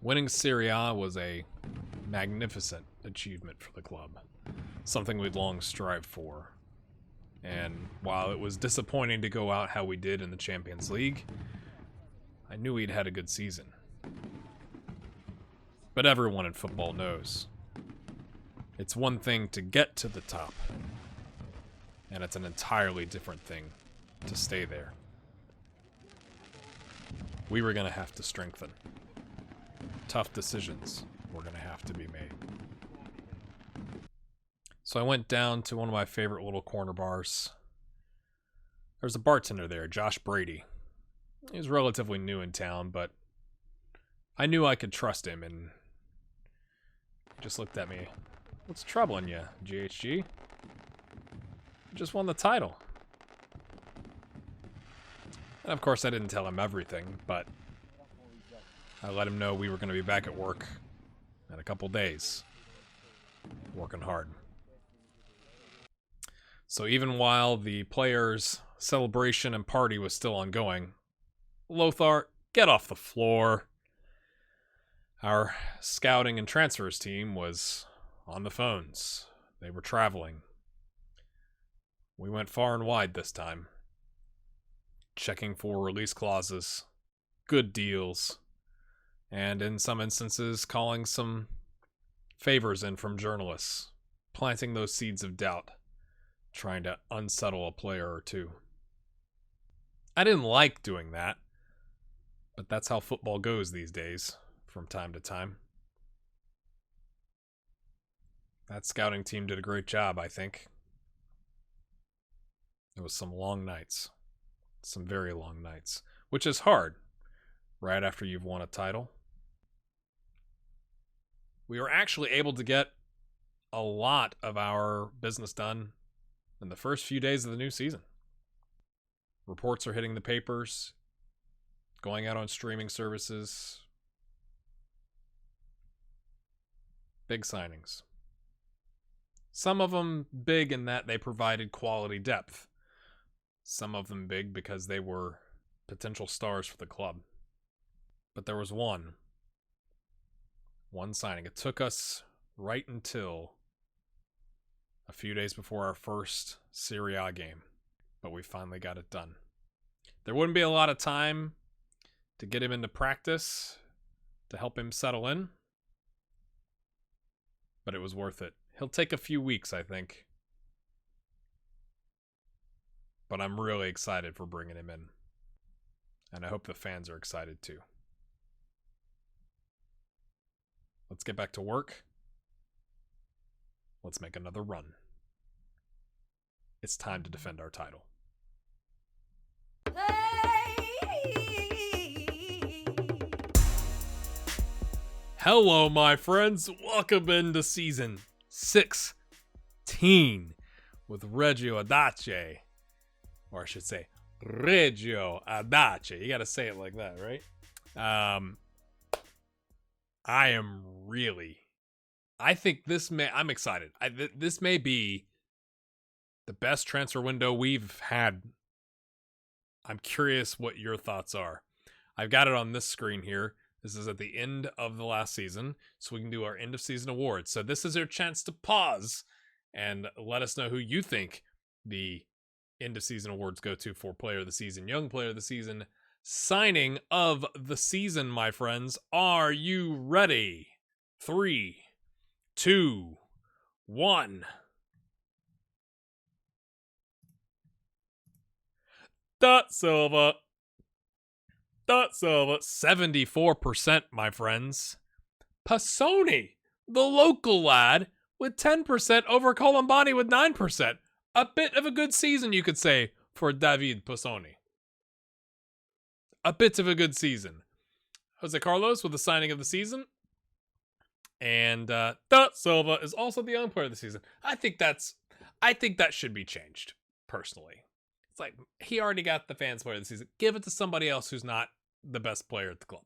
Winning Serie A was a magnificent achievement for the club, something we'd long strived for. And while it was disappointing to go out how we did in the Champions League, I knew we'd had a good season. But everyone in football knows it's one thing to get to the top, and it's an entirely different thing to stay there. We were going to have to strengthen. Tough decisions were going to have to be made. So I went down to one of my favorite little corner bars. There's a bartender there, Josh Brady. He was relatively new in town, but I knew I could trust him, and he just looked at me. What's troubling you, GHG? You just won the title. And of course I didn't tell him everything, but I let him know we were going to be back at work in a couple days. Working hard. So even while the players' celebration and party was still ongoing, Lothar, get off the floor. Our scouting and transfers team was on the phones. They were traveling. We went far and wide this time, checking for release clauses, good deals, and in some instances calling some favors in from journalists, planting those seeds of doubt, trying to unsettle a player or two. I didn't like doing that, but that's how football goes these days, from time to time. That scouting team did a great job, I think. It was some long nights. Some very long nights. Which is hard, right after you've won a title. We were actually able to get a lot of our business done in the first few days of the new season. Reports are hitting the papers, going out on streaming services. Big signings. Some of them big in that they provided quality depth. Some of them big because they were potential stars for the club. But there was one signing. It took us right until a few days before our first Serie A game, but we finally got it done. There wouldn't be a lot of time to get him into practice, to help him settle in, but it was worth it. He'll take a few weeks, I think. But I'm really excited for bringing him in. And I hope the fans are excited too. Let's get back to work. Let's make another run. It's time to defend our title. Hello, my friends. Welcome into season 16 with Reggio Audace. Or I should say, Reggio Audace. You got to say it like that, right? I'm excited. This may be the best transfer window we've had. I'm curious what your thoughts are. I've got it on this screen here. This is at the end of the last season, so we can do our end of season awards. So this is your chance to pause and let us know who you think the end of season awards go to for player of the season, young player of the season, signing of the season, my friends. Are you ready? 3, 2, 1. Silva, 74%, my friends. Passoni, the local lad, with 10% over Colombani with 9%. A bit of a good season, you could say, for David Passoni. A bit of a good season. Jose Carlos with the signing of the season. And Silva is also the young player of the season. I think that should be changed, personally. It's like, he already got the fans player of the season. Give it to somebody else who's not the best player at the club.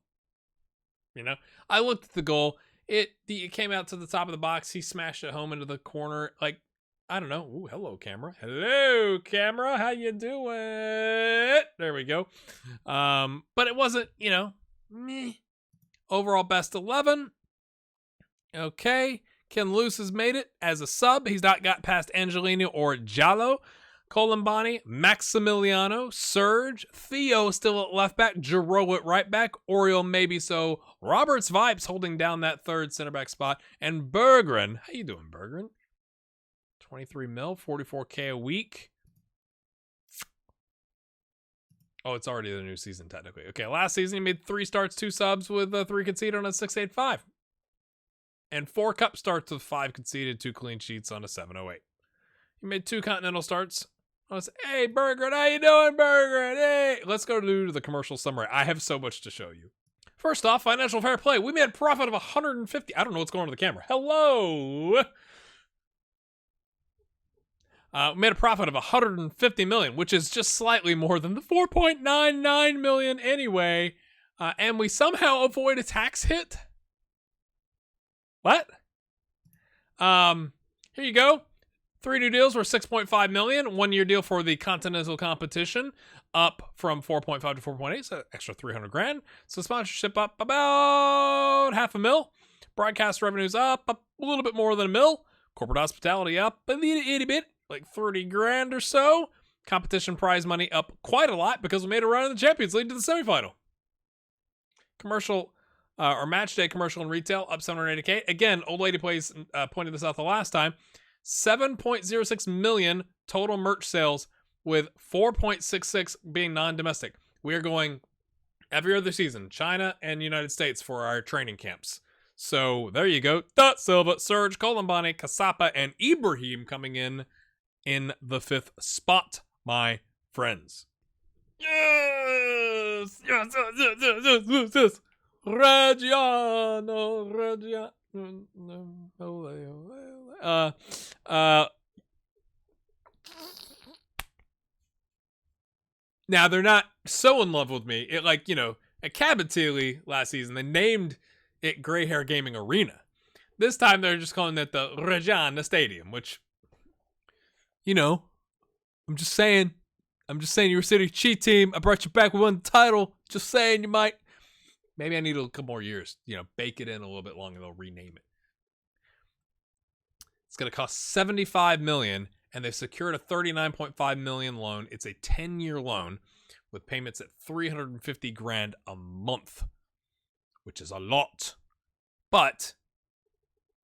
You know? I looked at the goal. It came out to the top of the box. He smashed it home into the corner. Like, I don't know. Ooh, hello, camera. Hello, camera. How you doing? There we go. But it wasn't, meh. Overall best 11. Okay. Ken Luce has made it as a sub. He's not got past Angelino or Giallo. Colombani, Maximiliano, Serge, Theo still at left back, Giroud at right back, Oriol maybe so, Roberts Vibes holding down that third center back spot, and Berggren. How you doing, Berggren? 23 mil, 44K a week. Oh, it's already the new season technically. Okay, last season he made 3 starts, 2 subs with 3 conceded on a 685. And 4 cup starts with 5 conceded, 2 clean sheets on a 708. He made 2 continental starts. Hey, Berggren, how you doing, Berggren? Hey, let's go to the commercial summary. I have so much to show you. First off, financial fair play. We made a profit of 150. I don't know what's going on with the camera. Hello. We made a profit of 150 million, which is just slightly more than the 4.99 million anyway. And we somehow avoid a tax hit. What? Here you go. 3 new deals were 6.5 million. 1-year deal for the continental competition, up from 4.5 to 4.8, so extra 300 grand. So sponsorship up about $500,000. Broadcast revenues up a little bit more than $1 million. Corporate hospitality up a itty bit, like 30 grand or so. Competition prize money up quite a lot because we made a run in the Champions League to the semifinal. Commercial or match day commercial and retail up 780K. Again, Old Lady Plays pointed this out the last time. 7.06 million total merch sales, with 4.66 being non-domestic. We are going every other season, China and United States, for our training camps. So there you go. Da Silva, Serge, Colombani, Casapa, and Ibrahim coming in the 5th spot, my friends. Yes! Yes, yes, yes, yes, yes, yes, yes. Reggiano. Now they're not so in love with me. It, like, at Cabotilli last season, they named it Gray Hair Gaming Arena. This time they're just calling it the Reggiana Stadium, which, I'm just saying you're a City Cheat team. I brought you back with one title. Just saying you might. Maybe I need a couple more years, bake it in a little bit longer. They'll rename it. It's going to cost $75 million, and they've secured a $39.5 million loan. It's a 10-year loan with payments at $350 grand a month, which is a lot. But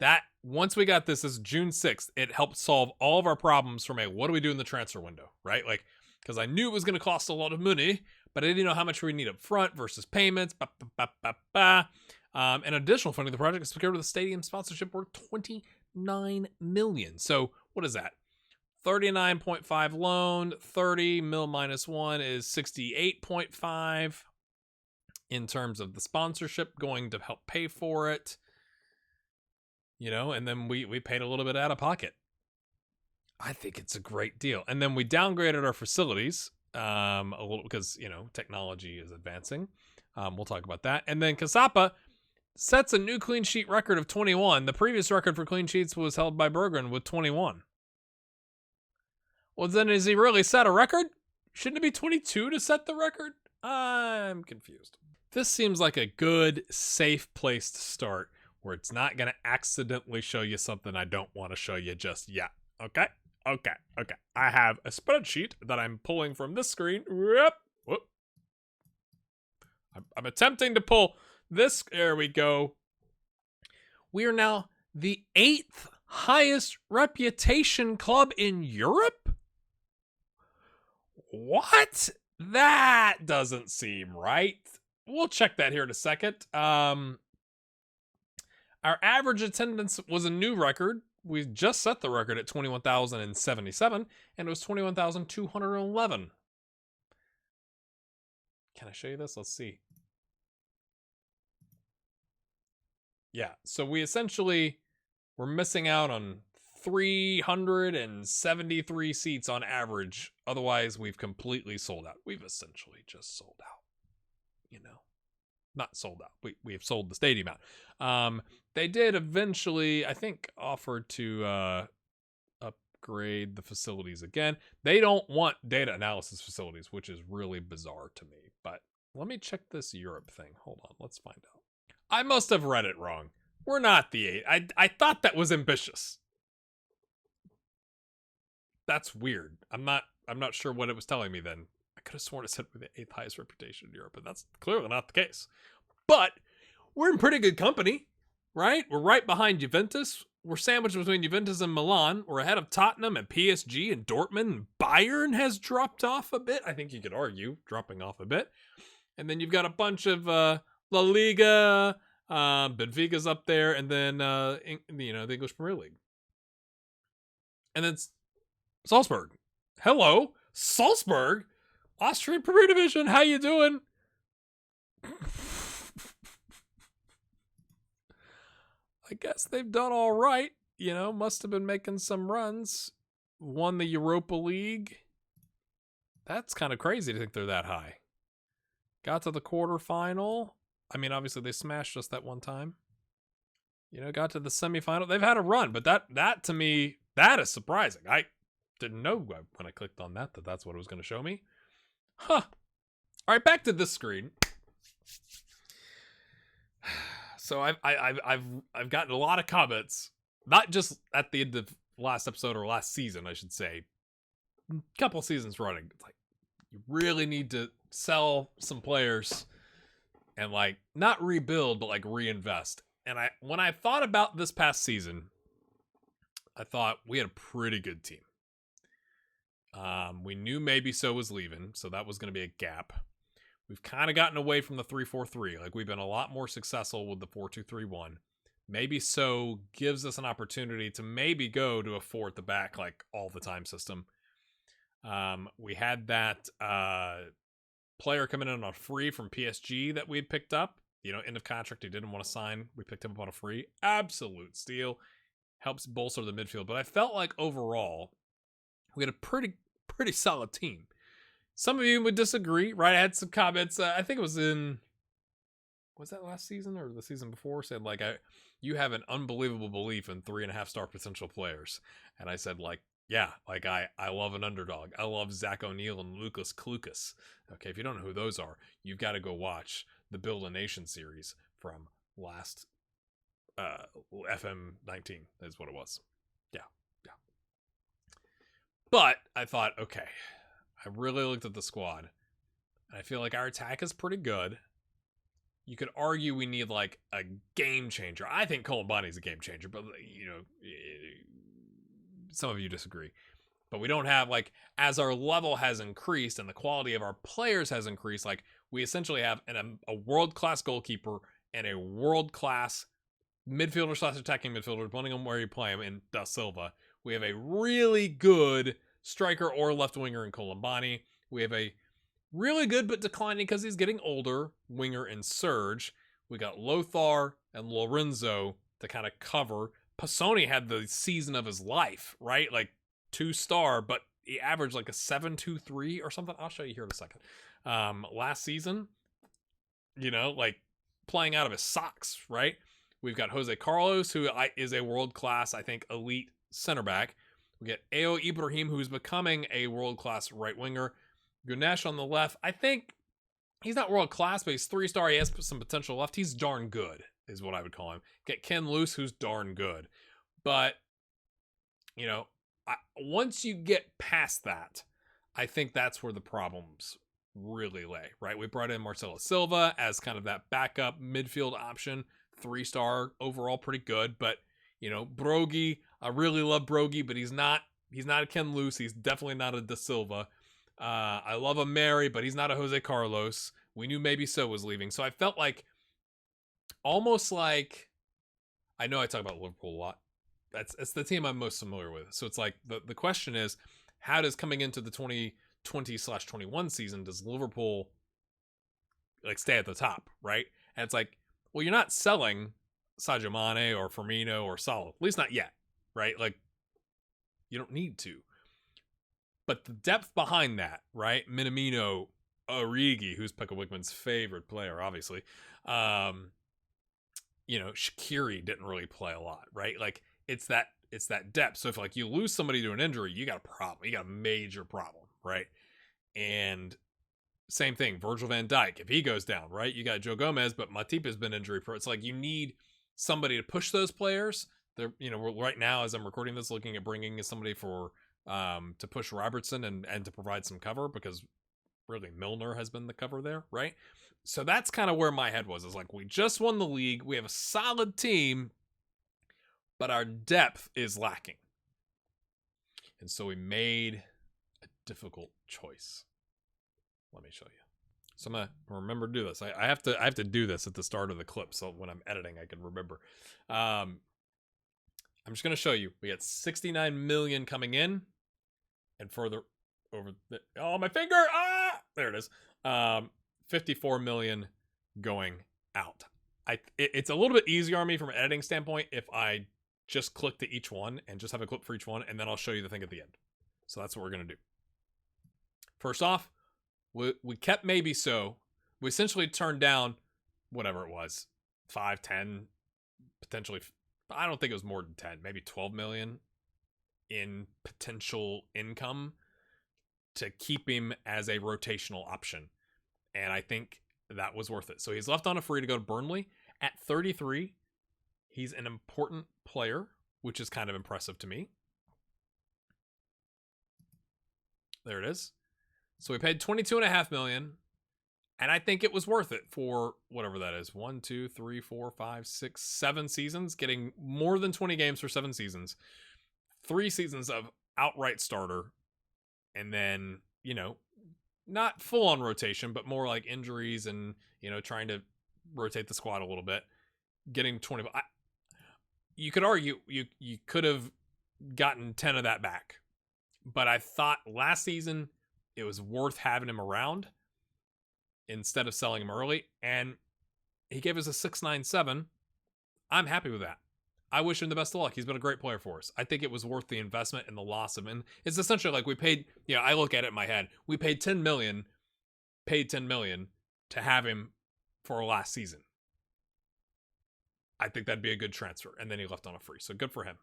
that, once we got this is June 6th, it helped solve all of our problems from what do we do in the transfer window, right? Like, because I knew it was going to cost a lot of money, but I didn't know how much we need up front versus payments. And additional funding, the project is secured with a stadium sponsorship worth $29 million. So what is that? 39.5 loan, 30 mil minus 1 is 68.5 in terms of the sponsorship going to help pay for it. And then we paid a little bit out of pocket. I think it's a great deal. And then we downgraded our facilities a little because, technology is advancing. We'll talk about that. And then Casapa sets a new clean sheet record of 21. The previous record for clean sheets was held by Berggren with 21. Well, then has he really set a record? Shouldn't it be 22 to set the record? I'm confused. This seems like a good, safe place to start where it's not going to accidentally show you something I don't want to show you just yet. Okay. I have a spreadsheet that I'm pulling from this screen. Whoop. I'm attempting to pull this. There we go. We are now the 8th highest reputation club in Europe? What? That doesn't seem right. We'll check that here in a second. Our average attendance was a new record. We just set the record at 21,077, and it was 21,211. Can I show you this? Let's see. Yeah, so we essentially were missing out on 373 seats on average. Otherwise, we've completely sold out. We've essentially just sold out. Not sold out. We have sold the stadium out. They did eventually, I think, offer to upgrade the facilities again. They don't want data analysis facilities, which is really bizarre to me. But let me check this Europe thing. Hold on, let's find out. I must have read it wrong. We're not the 8. I thought that was ambitious. That's weird. I'm not sure what it was telling me then. I could have sworn it said we're the 8th highest reputation in Europe, but that's clearly not the case. But we're in pretty good company, right? We're right behind Juventus. We're sandwiched between Juventus and Milan. We're ahead of Tottenham and PSG and Dortmund. And Bayern has dropped off a bit. I think you could argue dropping off a bit. And then you've got a bunch of La Liga, Benfica's up there, and then the English Premier League. And then Salzburg. Hello, Salzburg, Austrian Premier Division. How you doing? I guess they've done all right. Must have been making some runs. Won the Europa League. That's kind of crazy to think they're that high. Got to the quarterfinal. I mean, obviously they smashed us that one time. Got to the semifinal. They've had a run, but that to me, that is surprising. I didn't know when I clicked on that that's what it was going to show me. Huh. All right, back to this screen. So I've gotten a lot of comments, not just at the end of last episode or last season, I should say, a couple seasons running. It's like, you really need to sell some players and not rebuild, but reinvest. And when I thought about this past season, I thought we had a pretty good team. We knew maybe So was leaving, so that was going to be a gap. We've kind of gotten away from the 3-4-3. We've been a lot more successful with the 4-2-3-1. Maybe So gives us an opportunity to maybe go to a 4 at the back, all the time system. We had that player coming in on a free from PSG that we had picked up. End of contract, he didn't want to sign. We picked him up on a free. Absolute steal. Helps bolster the midfield. But I felt like overall, we had a pretty solid team. Some of you would disagree, right? I had some comments. I think it was that last season or the season before? Said you have an unbelievable belief in 3.5-star potential players, and I said yeah, I love an underdog. I love Zach O'Neal and Lucas Klukas. Okay, if you don't know who those are, you've got to go watch the Build a Nation series from last FM20 is what it was. Yeah. But I thought, okay, I really looked at the squad, and I feel like our attack is pretty good. You could argue we need a game changer. I think Colombani's a game changer, but some of you disagree. But we don't have as our level has increased and the quality of our players has increased, we essentially have a world-class goalkeeper and a world-class midfielder / attacking midfielder, depending on where you play him, in Da Silva. We have a really good striker or left winger in Colombani. We have a really good but declining because he's getting older winger in Serge. We got Lothar and Lorenzo to kind of cover. Passoni had the season of his life, right? 2-star, but he averaged a 7.23 or something. I'll show you here in a second. Last season, playing out of his socks, right? We've got Jose Carlos, who is a world-class, I think, elite center back. We get AO Ibrahim, who's becoming a world-class right winger. Ganesh on the left. I think he's not world-class, but he's 3-star. He has some potential left. He's darn good, is what I would call him. Get Ken Loose, who's darn good. But, once you get past that, I think that's where the problems really lay, right? We brought in Marcelo Silva as kind of that backup midfield option. 3-star overall, pretty good. But, Brogy, I really love Brogy, but he's not a Ken Loose. He's definitely not a Da Silva. I love a Mary, but he's not a Jose Carlos. We knew maybe So was leaving. So I felt almost I know I talk about Liverpool a lot. It's the team I'm most familiar with. So it's the question is, how does coming into the 2020/21 season, does Liverpool stay at the top, right? And it's well, you're not selling Sadio Mane or Firmino or Salah, at least not yet, right? You don't need to. But the depth behind that, right? Minamino, Origi, who's Pekka Wickman's favorite player, obviously. Shaqiri didn't really play a lot, right? It's that depth. So if you lose somebody to an injury, you got a problem. You got a major problem, right? And same thing. Virgil van Dijk, if he goes down, right? You got Joe Gomez, but Matip has been injury prone. It's like you need somebody to push those players. They're, right now as I'm recording this, looking at bringing in somebody for to push Robertson and to provide some cover, because really Milner has been the cover there, right? So that's kind of where my head was. Is like, we just won the league. We have a solid team, but our depth is lacking. And so we made a difficult choice. Let me show you. So I'm gonna remember to do this. I have to do this at the start of the clip, so when I'm editing, I can remember. I'm just gonna show you. We got 69 million coming in, and further over. My finger! There it is. 54 million going out. It's a little bit easier on me from an editing standpoint if I just click to each one and just have a clip for each one, and then I'll show you the thing at the end. So that's what we're gonna do. First off, we kept maybe so. We essentially turned down whatever it was, 5, 10, potentially. I don't think it was more than 10, maybe 12 million in potential income to keep him as a rotational option. And I think that was worth it. So he's left on a free to go to Burnley at 33. He's an important player, which is kind of impressive to me. There it is. So we paid 22.5 million, and I think it was worth it for whatever that is. 1, 2, 3, 4, 5, 6, 7 seasons, getting more than 20 games for 7 seasons, 3 seasons of outright starter, and then, not full on rotation, but more like injuries and, trying to rotate the squad a little bit, getting 20. You could argue you could have gotten 10 of that back, but I thought last season it was worth having him around instead of selling him early, and he gave us a 697. I'm happy with that. I wish him the best of luck. He's been a great player for us. I think it was worth the investment and the loss of him. It's essentially like we paid, I look at it in my head. We paid 10 million to have him for last season. I think that'd be a good transfer. And then he left on a free. So good for him.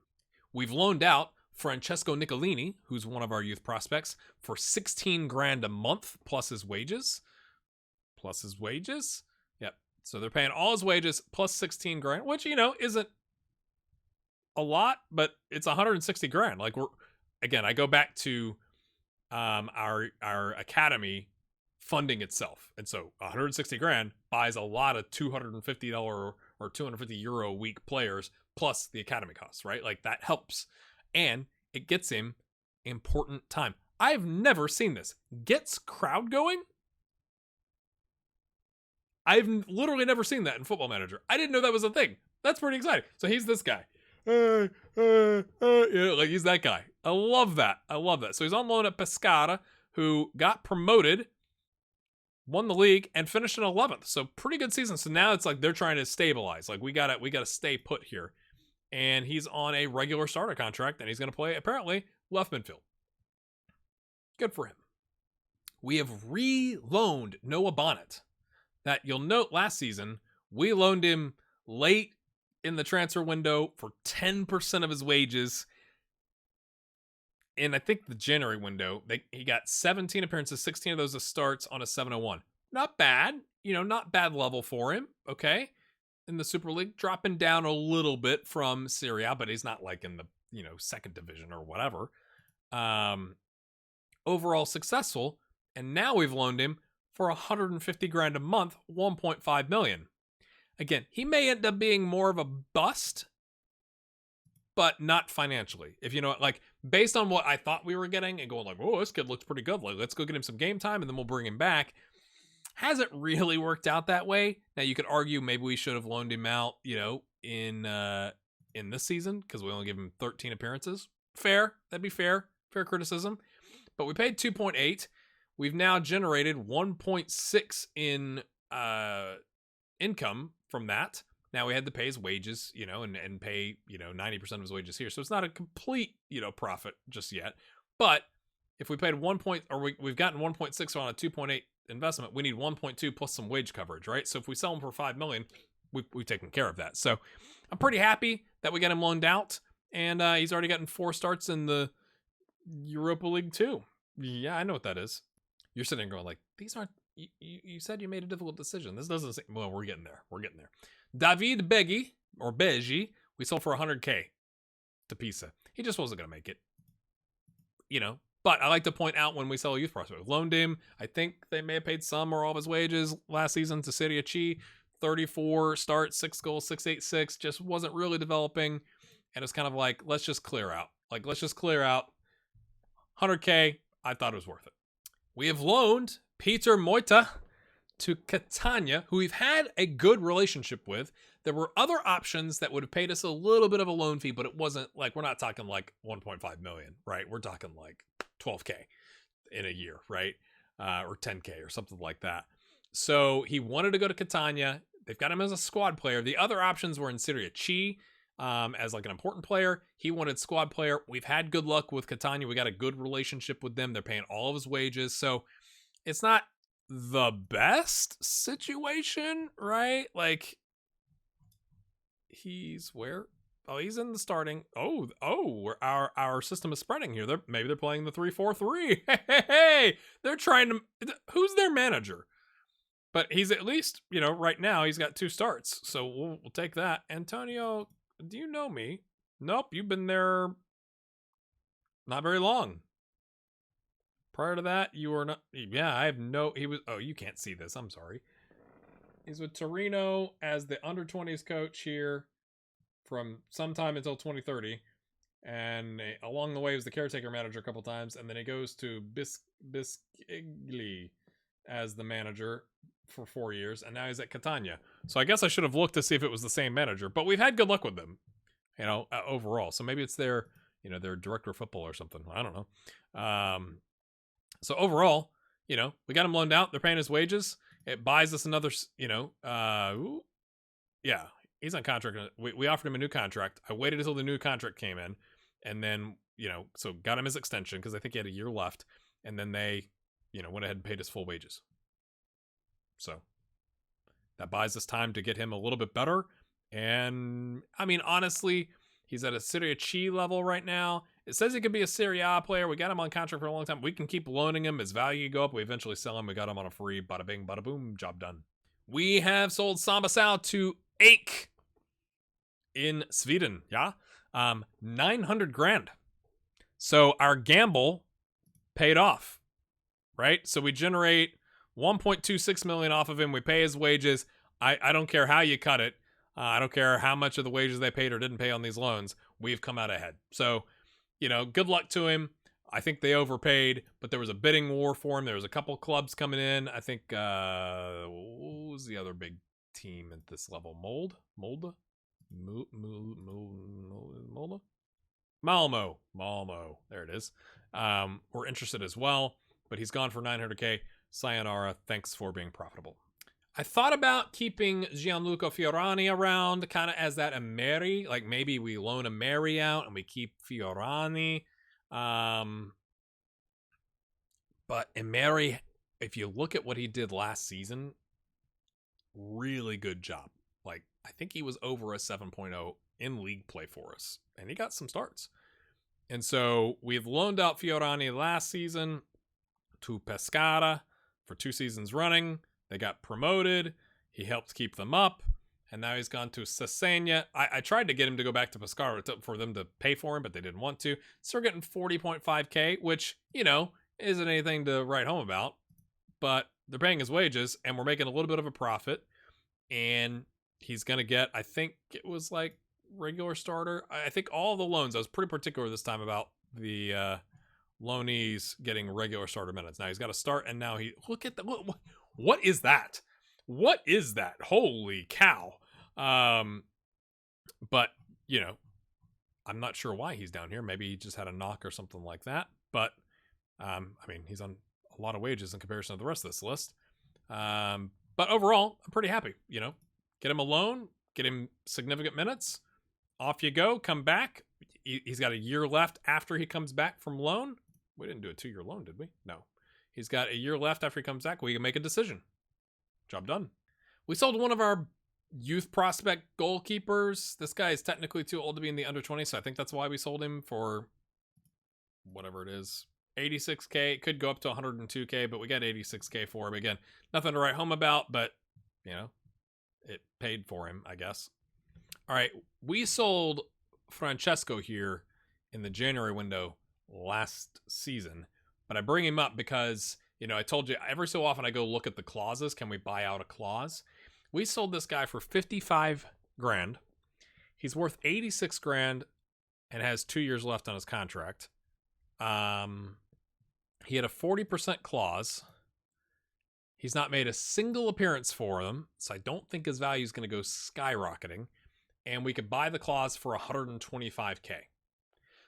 We've loaned out Francesco Nicolini, who's one of our youth prospects, for 16 grand a month plus his wages. Yep. So they're paying all his wages plus 16 grand, which, isn't a lot, but it's 160 grand. Like I go back to our academy funding itself. And so 160 grand buys a lot of $250 or 250 euro a week players plus the academy costs, right? Like that helps. And it gets him important time. I've never seen this. Gets crowd going? I've literally never seen that in Football Manager. I didn't know that was a thing. That's pretty exciting. So he's this guy. Like he's that guy. I love that. So he's on loan at Pescara, who got promoted, won the league, and finished in 11th. So pretty good season. So now it's like they're trying to stabilize. Like we gotta stay put here. And he's on a regular starter contract, and he's going to play, apparently, left midfield. Good for him. We have re-loaned Noah Bonnet. That you'll note last season, we loaned him late in the transfer window for 10% of his wages. In, I think, the January window, he got 17 appearances, 16 of those as starts on a 701. Not bad. Not bad level for him. Okay. In the Super League, dropping down a little bit from Serie A, but he's not like in the, second division or whatever. Overall successful. And now we've loaned him for 150 grand a month, 1.5 million. Again, he may end up being more of a bust, but not financially. If you know, like based on what I thought we were getting and going like, oh, this kid looks pretty good. Like, let's go get him some game time and then we'll bring him back. Hasn't really worked out that way. Now you could argue maybe we should have loaned him out, in this season because we only give him 13 appearances. Fair. That'd be fair. Fair criticism. But we paid 2.8. We've now generated 1.6 in income from that. Now we had to pay his wages, and pay, 90% of his wages here. So it's not a complete, profit just yet. But if we paid we've gotten 1.6 on a 2.8 investment, we need 1.2 plus some wage coverage, right? So if we sell him for 5 million, we've taken care of that. So I'm pretty happy that we got him loaned out, and he's already gotten 4 starts in the Europa League too. Yeah, I know what that is. You're sitting there going like, these aren't, you said you made a difficult decision. This doesn't say, well, we're getting there. We're getting there. David Beggi, or Beggi, we sold for 100K to Pisa. He just wasn't going to make it. You know, but I like to point out when we sell a youth prospect. Loaned him. I think they may have paid some or all of his wages last season to Serie C. 34 starts, 6 goals, 686. Just wasn't really developing. And it's kind of like, let's just clear out. Like, let's just clear out. 100K, I thought it was worth it. We have loaned Peter Moita to Catania, who we've had a good relationship with. There were other options that would have paid us a little bit of a loan fee, but it wasn't like, we're not talking like 1.5 million, right? We're talking like 12K in a year, right? Or 10K or something like that. So he wanted to go to Catania. They've got him as a squad player. The other options were in Serie C as like an important player. He wanted squad player. We've had good luck with Catania. We got a good relationship with them. They're paying all of his wages. So it's not the best situation, right? Like, he's where? Oh, he's in the starting. Our system is spreading here. Maybe they're playing the 3-4-3. Hey, they're trying to. Who's their manager? But he's at least, you know, right now he's got 2 starts, so we'll take that. Antonio, do you know me? Nope, you've been there not very long. Prior to that, you were not. Yeah, I have no. He was. Oh, you can't see this. I'm sorry. He's with Torino as the under-20s coach here from sometime until 2030. And along the way, he was the caretaker manager a couple times. And then he goes to Bisceglie as the manager for 4 years. And now he's at Catania. So I guess I should have looked to see if it was the same manager. But we've had good luck with them, you know, overall. So maybe it's their, you know, their director of football or something. I don't know. So overall, you know, we got him loaned out. They're paying his wages. It buys us another, you know, yeah, he's on contract. We offered him a new contract. I waited until the new contract came in, and then, you know, so got him his extension because I think he had a year left, and then they, you know, went ahead and paid his full wages. So that buys us time to get him a little bit better. And I mean, honestly, he's at a Serie C level right now. It says he could be a Serie A player. We got him on contract for a long time. We can keep loaning him. His value could go up. We eventually sell him. We got him on a free. Bada bing, bada boom. Job done. We have sold Sambasau to AIK in Sweden. Yeah. 900 grand. So our gamble paid off, right? So we generate 1.26 million off of him. We pay his wages. I don't care how you cut it. I don't care how much of the wages they paid or didn't pay on these loans. We've come out ahead. So, you know, good luck to him. I think they overpaid, but there was a bidding war for him. There was a couple clubs coming in. I think, what was the other big team at this level? Malmo. There it is. We're interested as well, but he's gone for 900K. Sayonara. Thanks for being profitable. I thought about keeping Gianluca Fiorani around kind of as that Emery. Like maybe we loan Emery out and we keep Fiorani. But Emery, if you look at what he did last season, really good job. Like I think he was over a 7.0 in league play for us. And he got some starts. And so we've loaned out Fiorani last season to Pescara for 2 seasons running. They got promoted. He helped keep them up. And now he's gone to Cesena. I tried to get him to go back to Pescara for them to pay for him, but they didn't want to. So we're getting 40.5K, which, you know, isn't anything to write home about. But they're paying his wages, and we're making a little bit of a profit. And he's going to get, I think it was like regular starter. I think all the loans, I was pretty particular this time about the loanees getting regular starter minutes. Now he's got to start, and now look at the... What is that? What is that? Holy cow. But, you know, I'm not sure why he's down here. Maybe he just had a knock or something like that. But, I mean, he's on a lot of wages in comparison to the rest of this list. But overall, I'm pretty happy. You know, get him a loan, get him significant minutes. Off you go. Come back. He's got a year left after he comes back from loan. We didn't do a 2-year loan, did we? No. He's got a year left after he comes back. We can make a decision. Job done. We sold one of our youth prospect goalkeepers. This guy is technically too old to be in the under 20, so I think that's why we sold him for whatever it is, 86K. It could go up to 102K, but we got 86K for him. Again, nothing to write home about, but, it paid for him, I guess. All right, we sold Francesco here in the January window last season, but I bring him up because, I told you every so often I go look at the clauses. Can we buy out a clause? We sold this guy for 55 grand. He's worth 86 grand and has 2 years left on his contract. He had a 40% clause. He's not made a single appearance for them, so I don't think his value is going to go skyrocketing. And we could buy the clause for 125K.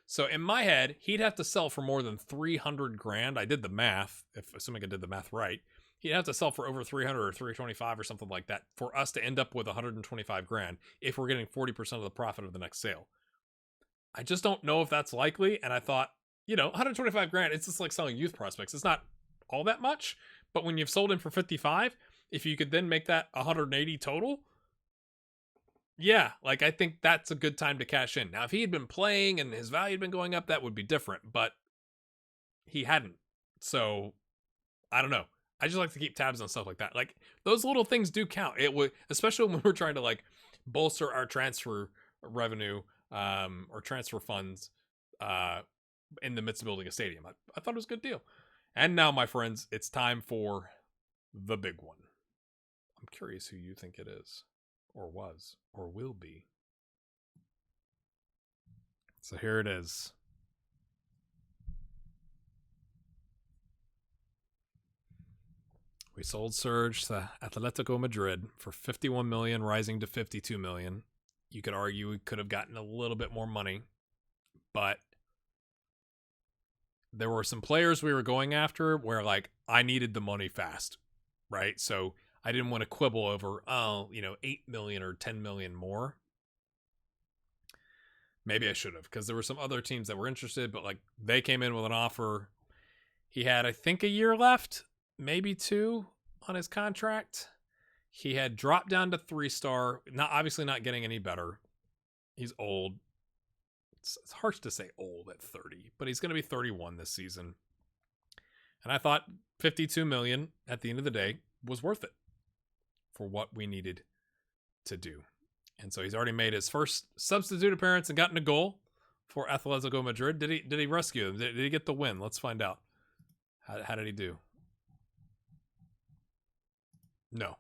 So in my head, he'd have to sell for more than 300 grand. I did the math, assuming I did the math right. He'd have to sell for over 300 or 325 or something like that for us to end up with 125 grand if we're getting 40% of the profit of the next sale. I just don't know if that's likely. And I thought, 125 grand, it's just like selling youth prospects. It's not all that much, but when you've sold him for 55, if you could then make that 180 total, yeah, like I think that's a good time to cash in. Now, if he had been playing and his value had been going up, that would be different, but he hadn't. So I don't know. I just like to keep tabs on stuff like that. Like those little things do count. It would, especially when we're trying to like bolster our transfer revenue or transfer funds in the midst of building a stadium. I thought it was a good deal. And now, my friends, it's time for the big one. I'm curious who you think it is, or was, or will be. So here it is. We sold Serge to Atletico Madrid for 51 million, rising to 52 million. You could argue we could have gotten a little bit more money, but there were some players we were going after where like I needed the money fast, right? So I didn't want to quibble over, 8 million or 10 million more. Maybe I should have, because there were some other teams that were interested, but like they came in with an offer. He had, I think, a year left, maybe 2 on his contract. He had dropped down to 3-star, obviously not getting any better. He's old. It's harsh to say old at 30, but he's going to be 31 this season. And I thought 52 million at the end of the day was worth it for what we needed to do. And so he's already made his first substitute appearance and gotten a goal for Atletico Madrid. Did he rescue him? Did he get the win? Let's find out. How did he do? No.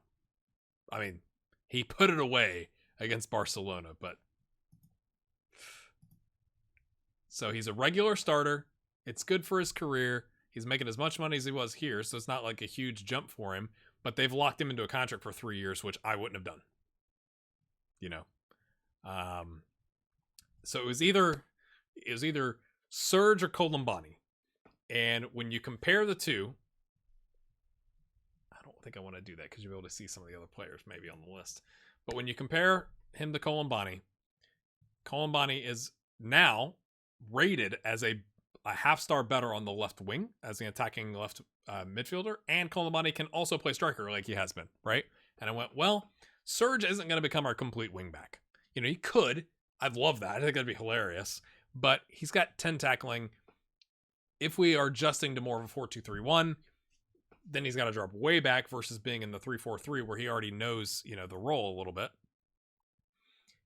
I mean, he put it away against Barcelona, but so he's a regular starter. It's good for his career. He's making as much money as he was here, so it's not like a huge jump for him, but they've locked him into a contract for 3 years, which I wouldn't have done. So it was either Serge or Colombani. And when you compare the two, I don't think I want to do that because you'll be able to see some of the other players maybe on the list. But when you compare him to Colombani is now rated as a half-star better on the left wing as an attacking left midfielder, and Colombani can also play striker like he has been, right? And I went, well, Serge isn't going to become our complete wing back. He could. I'd love that. I think that'd be hilarious. But he's got 10 tackling. If we are adjusting to more of a 4-2-3-1, then he's got to drop way back versus being in the 3-4-3 where he already knows, the role a little bit.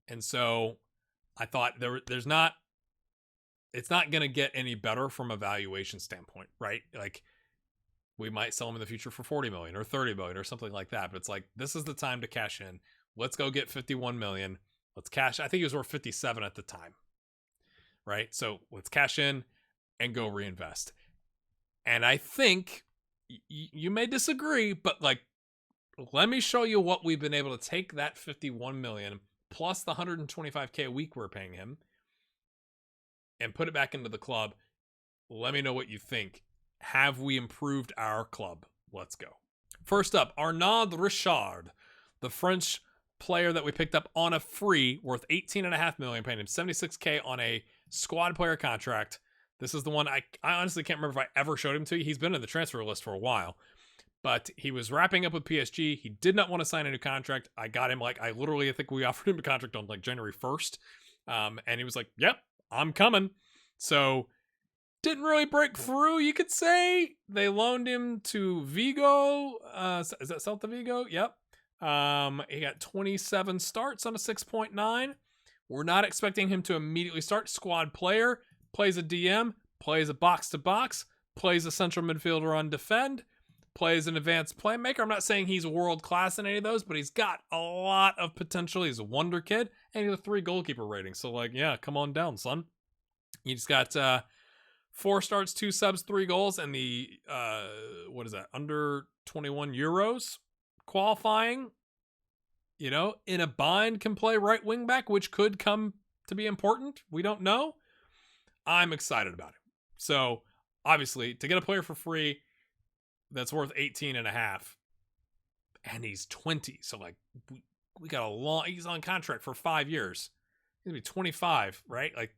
And so I thought it's not going to get any better from a valuation standpoint, right? Like we might sell him in the future for 40 million or 30 million or something like that. But it's like, this is the time to cash in. Let's go get 51 million. Let's cash. I think he was worth 57 at the time, right? So let's cash in and go reinvest. And I think you may disagree, but like, let me show you what we've been able to take that 51 million plus the 125K a week we're paying him and put it back into the club. Let me know what you think. Have we improved our club? Let's go. First up, Arnaud Richard, the French player that we picked up on a free worth 18.5 million, paying him 76K on a squad player contract. This is the one I honestly can't remember if I ever showed him to you. He's been in the transfer list for a while, but he was wrapping up with PSG. He did not want to sign a new contract. I got him I think we offered him a contract on January 1st. And he was like, yep, I'm coming. So didn't really break through, you could say. They loaned him to Vigo. Is that Celta Vigo? Yep. He got 27 starts on a 6.9. We're not expecting him to immediately start. Squad player, plays a DM, plays a box-to-box, plays a central midfielder on defend, plays an advanced playmaker. I'm not saying he's world-class in any of those, but he's got a lot of potential. He's a wonder kid, and he's a 3 goalkeeper rating. So, like, yeah, come on down, son. He's got 4 starts, 2 subs, 3 goals, and the, under 21 Euros qualifying. You know, in a bind can play right wing back, which could come to be important. We don't know. I'm excited about him. So, obviously, to get a player for free that's worth 18.5, and he's 20. So, like, we got he's on contract for 5 years. He's going to be 25, right? Like,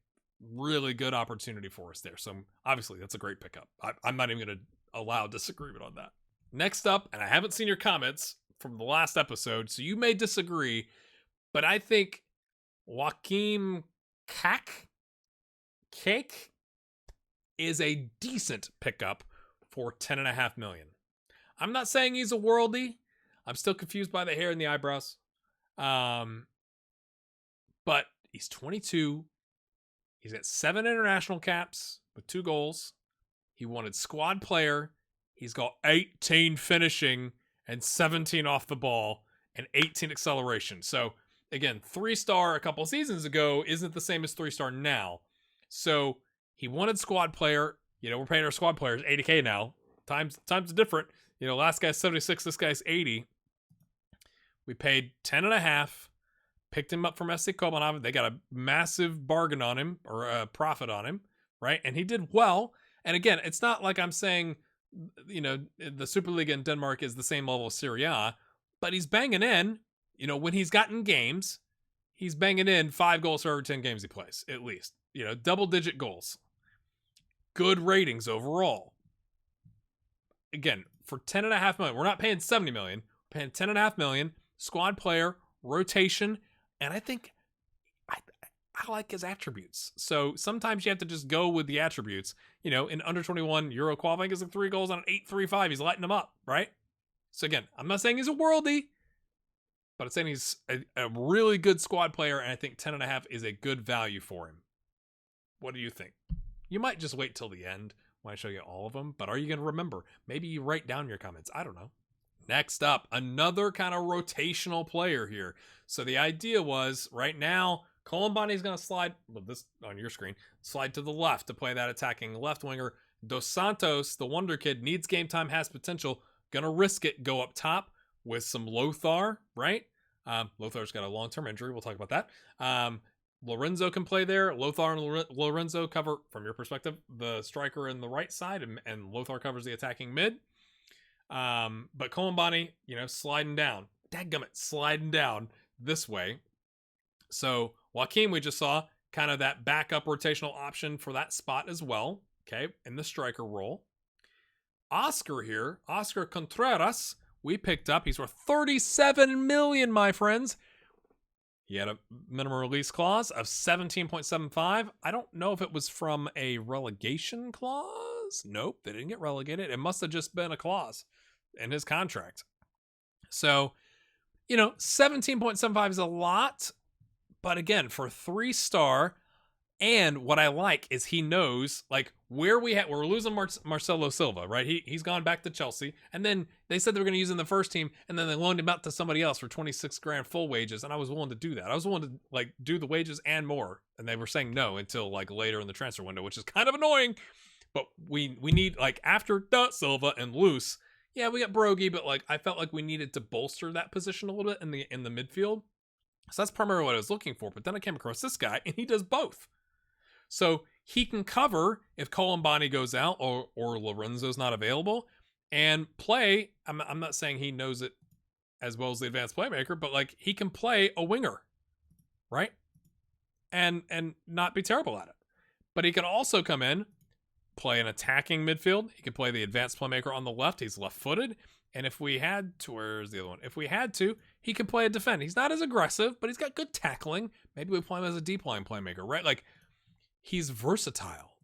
really good opportunity for us there. So, obviously, that's a great pickup. I'm not even going to allow disagreement on that. Next up, and I haven't seen your comments from the last episode, so you may disagree, but I think Joachim Cake is a decent pickup for 10.5 million. I'm not saying he's a worldie. I'm still confused by the hair and the eyebrows. But he's 22. He's got 7 international caps with 2 goals. He wanted squad player. He's got 18 finishing and 17 off the ball and 18 acceleration. So, again, 3-star a couple seasons ago isn't the same as 3-star now. So, he wanted squad player. You know, we're paying our squad players 80K now. Times different. You know, last guy's 76, this guy's 80. We paid 10.5. Picked him up from SC Copenhagen. They got a massive bargain on him, or a profit on him, right? And he did well. And again, it's not like I'm saying, you know, the Superliga in Denmark is the same level as Serie A, but he's banging in, you know, when he's gotten games, he's banging in 5 goals for every 10 games he plays, at least. You know, double-digit goals. Good ratings overall. Again, for 10.5 million, we're not paying 70 million, we're paying 10.5 million, squad player, rotation, and I think I like his attributes. So sometimes you have to just go with the attributes. You know, in under 21 Euro qualifying, he's like 3 goals on an 8.35. He's lighting them up, right? So again, I'm not saying he's a worldie, but I'm saying he's a really good squad player, and I think 10.5 is a good value for him. What do you think? You might just wait till the end when I show you all of them, but are you going to remember? Maybe you write down your comments. I don't know. Next up, another kind of rotational player here. So the idea was, right now, Colombani's going to slide, well, this on your screen, slide to the left to play that attacking left winger. Dos Santos, the wonder kid, needs game time, has potential. Going to risk it, go up top with some Lothar, right? Lothar's got a long-term injury. We'll talk about that. Lorenzo can play there. Lothar and Lorenzo cover, from your perspective, the striker in the right side, and Lothar covers the attacking mid. But Colombani, you know, sliding down. Dadgummit, sliding down this way. So Joachim, we just saw, kind of that backup rotational option for that spot as well. Okay, in the striker role. Oscar here, Oscar Contreras, we picked up. He's worth 37 million, my friends. He had a minimum release clause of 17.75. I don't know if it was from a relegation clause. Nope, they didn't get relegated. It must have just been a clause in his contract. So, you know, 17.75 is a lot. But again, for 3-star, and what I like is he knows, like, where we're losing Marcelo Silva, right? He's gone back to Chelsea, and then they said they were going to use him in the first team, and then they loaned him out to somebody else for 26 grand full wages, and I was willing to do that. I was willing to, like, do the wages and more, and they were saying no until, like, later in the transfer window, which is kind of annoying, but we need, like, after Silva and Luce, yeah, we got Brogy, but, like, I felt like we needed to bolster that position a little bit in the midfield. So that's primarily what I was looking for. But then I came across this guy, and he does both. So he can cover if Colombani goes out or Lorenzo's not available, and play. I'm not saying he knows it as well as the advanced playmaker, but, like, he can play a winger, right? And not be terrible at it. But he can also come in, play an attacking midfield. He can play the advanced playmaker on the left. He's left-footed. And if we had to, where's the other one? If we had to, he can play a defend. He's not as aggressive, but he's got good tackling. Maybe we play him as a deep line playmaker, right? Like, he's versatile.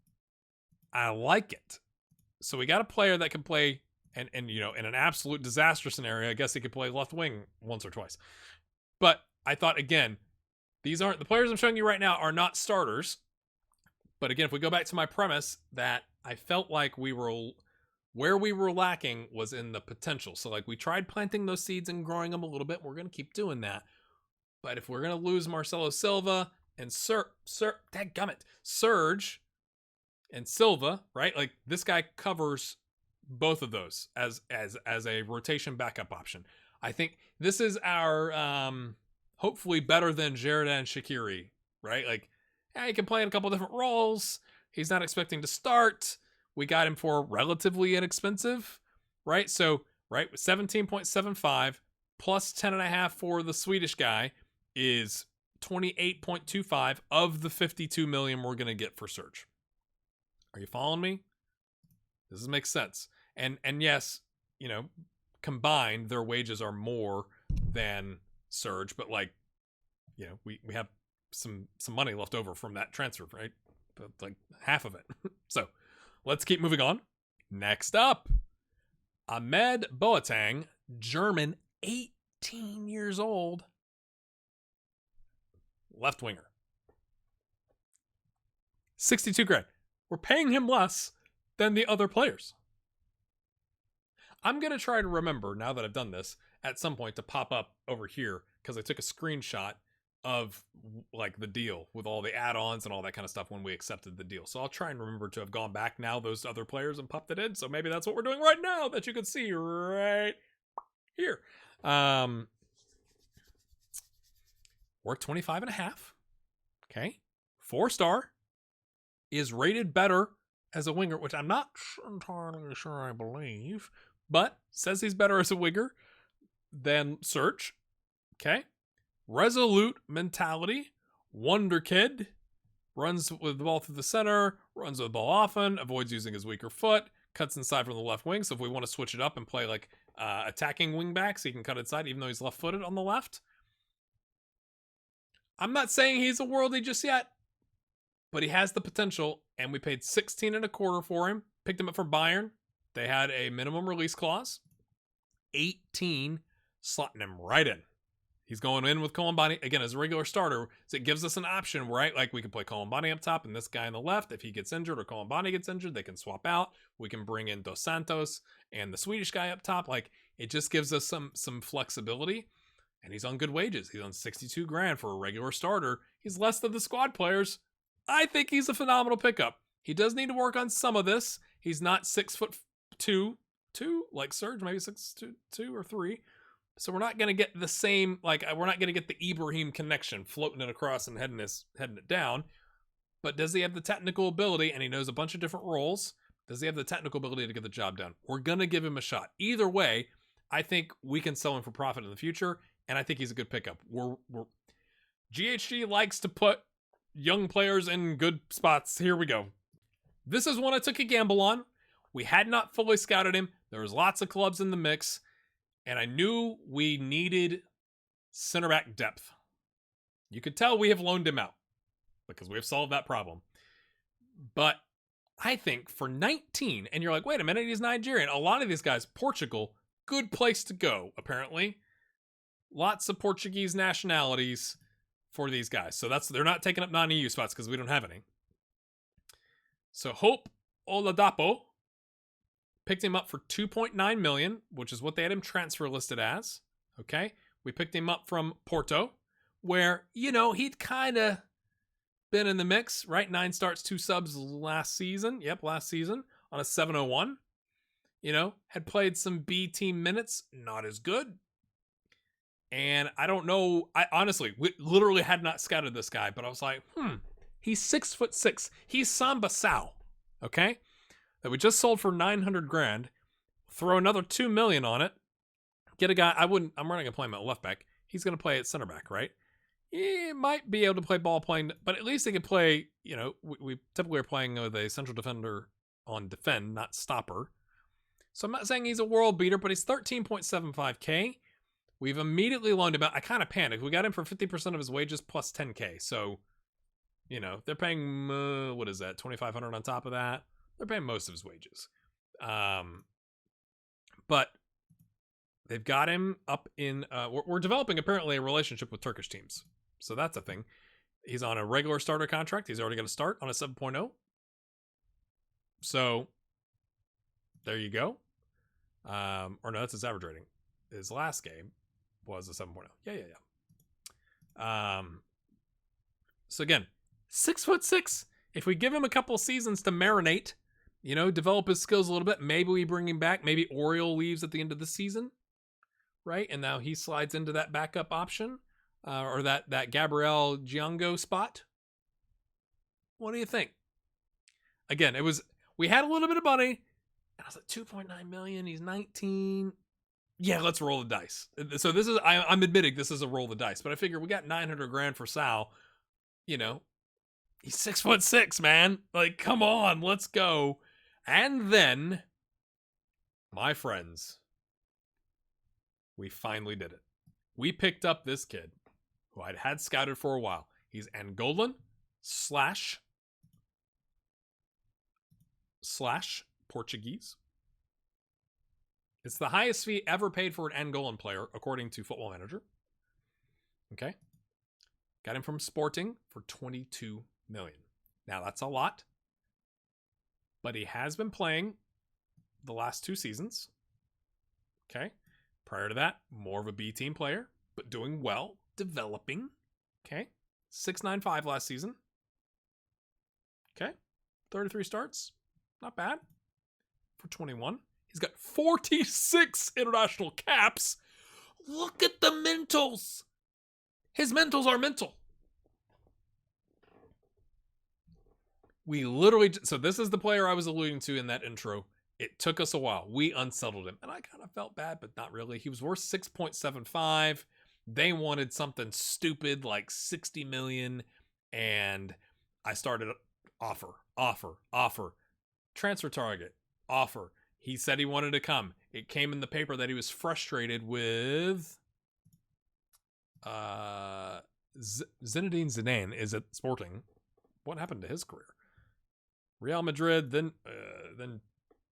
I like it. So we got a player that can play, and you know, in an absolute disaster scenario, I guess he could play left wing once or twice. But I thought, again, these aren't, the players I'm showing you right now are not starters. But again, if we go back to my premise that I felt like where we were lacking was in the potential. So like we tried planting those seeds and growing them a little bit. We're going to keep doing that. But if we're going to lose Marcelo Silva and Serge and Silva, right? Like this guy covers both of those as a rotation backup option. I think this is our hopefully better than Sheridan Shaqiri, right? Like, yeah, he can play in a couple different roles. He's not expecting to start. We got him for relatively inexpensive, right? So, right, 17.75 plus 10.5 for the Swedish guy is 28.25 of the 52 million we're going to get for Serge. Are you following me? This makes sense. And yes, you know, combined, their wages are more than Serge, but like, you know, we have some money left over from that transfer, right? But like half of it. So let's keep moving on. Next up, Ahmed Boateng, German, 18 years old, left winger, 62 grand. We're paying him less than the other players. I'm going to try to remember, now that I've done this, at some point to pop up over here, because I took a screenshot of like the deal with all the add-ons and all that kind of stuff when we accepted the deal. So I'll try and remember to have gone back now those other players and popped it in. So maybe that's what we're doing right now that you can see right here. Worth 25.5. Okay. 4-star. Is rated better as a winger, which I'm not entirely sure I believe, but says he's better as a winger than Serge. Okay. Resolute mentality. Wonder kid. Runs with the ball through the center. Runs with the ball often. Avoids using his weaker foot. Cuts inside from the left wing. So if we want to switch it up and play like attacking wing backs, he can cut inside even though he's left-footed on the left. I'm not saying he's a worldie just yet, but he has the potential, and we paid 16.25 for him. Picked him up from Bayern. They had a minimum release clause. 18, slotting him right in. He's going in with Colombani, again, as a regular starter, so it gives us an option, right? Like, we can play Colombani up top and this guy on the left. If he gets injured or Colombani gets injured, they can swap out. We can bring in Dos Santos and the Swedish guy up top. Like, it just gives us some flexibility, and he's on good wages. He's on 62 grand for a regular starter. He's less than the squad players. I think he's a phenomenal pickup. He does need to work on some of this. He's not 6'2", like Serge, maybe 6'2" or 3. So we're not going to get the same, like, we're not going to get the Ibrahim connection, floating it across and heading it down. But does he have the technical ability, and he knows a bunch of different roles? Does he have the technical ability to get the job done? We're going to give him a shot. Either way, I think we can sell him for profit in the future, and I think he's a good pickup. GHG likes to put young players in good spots. Here we go. This is one I took a gamble on. We had not fully scouted him. There was lots of clubs in the mix, and I knew we needed center back depth. You could tell we have loaned him out because we have solved that problem. But I think for 19, and you're like, wait a minute, he's Nigerian. A lot of these guys, Portugal, good place to go, apparently. Lots of Portuguese nationalities for these guys. So they're not taking up non-EU spots because we don't have any. So Hope Oladapo picked him up for 2.9 million, which is what they had him transfer listed as. Okay. We picked him up from Porto, where, you know, he'd kind of been in the mix, right? 9 starts, 2 subs last season. Yep, last season on a 701. You know, had played some B team minutes, not as good. And I don't know, I honestly, we literally had not scouted this guy, but I was like, he's 6'6". He's Samba Sao, okay? That we just sold for 900 grand. Throw another 2 million on it. Get a guy, I'm not going to play him at left back. He's going to play at center back, right? He might be able to play ball playing, but at least he could play, you know, we typically are playing with a central defender on defend, not stopper. So I'm not saying he's a world beater, but he's 13.75K. We've immediately loaned him out. I kind of panicked. We got him for 50% of his wages plus 10K. So, you know, they're paying, what is that, 2,500 on top of that? They're paying most of his wages. But they've got him up in... we're developing, apparently, a relationship with Turkish teams. So that's a thing. He's on a regular starter contract. He's already going to start on a 7.0. So, there you go. Or no, that's his average rating. His last game was a 7.0. Yeah. So again, 6'6". If we give him a couple seasons to marinate, develop his skills a little bit, maybe we bring him back. Maybe Oriole leaves at the end of the season, right? And now he slides into that backup option, or that Gabriel Giongo spot. What do you think? Again, we had a little bit of money, and I was like, 2.9 million. He's 19. Yeah, let's roll the dice. So this is, I'm admitting this is a roll the dice, but I figure we got 900 grand for Sal. He's 6'6", man. Like, come on, let's go. And then, my friends, we finally did it. We picked up this kid who I'd had scouted for a while. He's Angolan / Portuguese. It's the highest fee ever paid for an Angolan player, according to Football Manager. Okay. Got him from Sporting for 22 million. Now, that's a lot. But he has been playing the last 2 seasons. Okay. Prior to that, more of a B team player, but doing well, developing. Okay. 6.95 last season. Okay. 33 starts. Not bad. For 21. He's got 46 international caps. Look at the mentals. His mentals are mental. We literally... So this is the player I was alluding to in that intro. It took us a while. We unsettled him. And I kind of felt bad, but not really. He was worth 6.75. They wanted something stupid like 60 million. And I started offer. Transfer target, offer. He said he wanted to come. It came in the paper that he was frustrated with Zinedine Zidane is at Sporting. What happened to his career? Real Madrid, then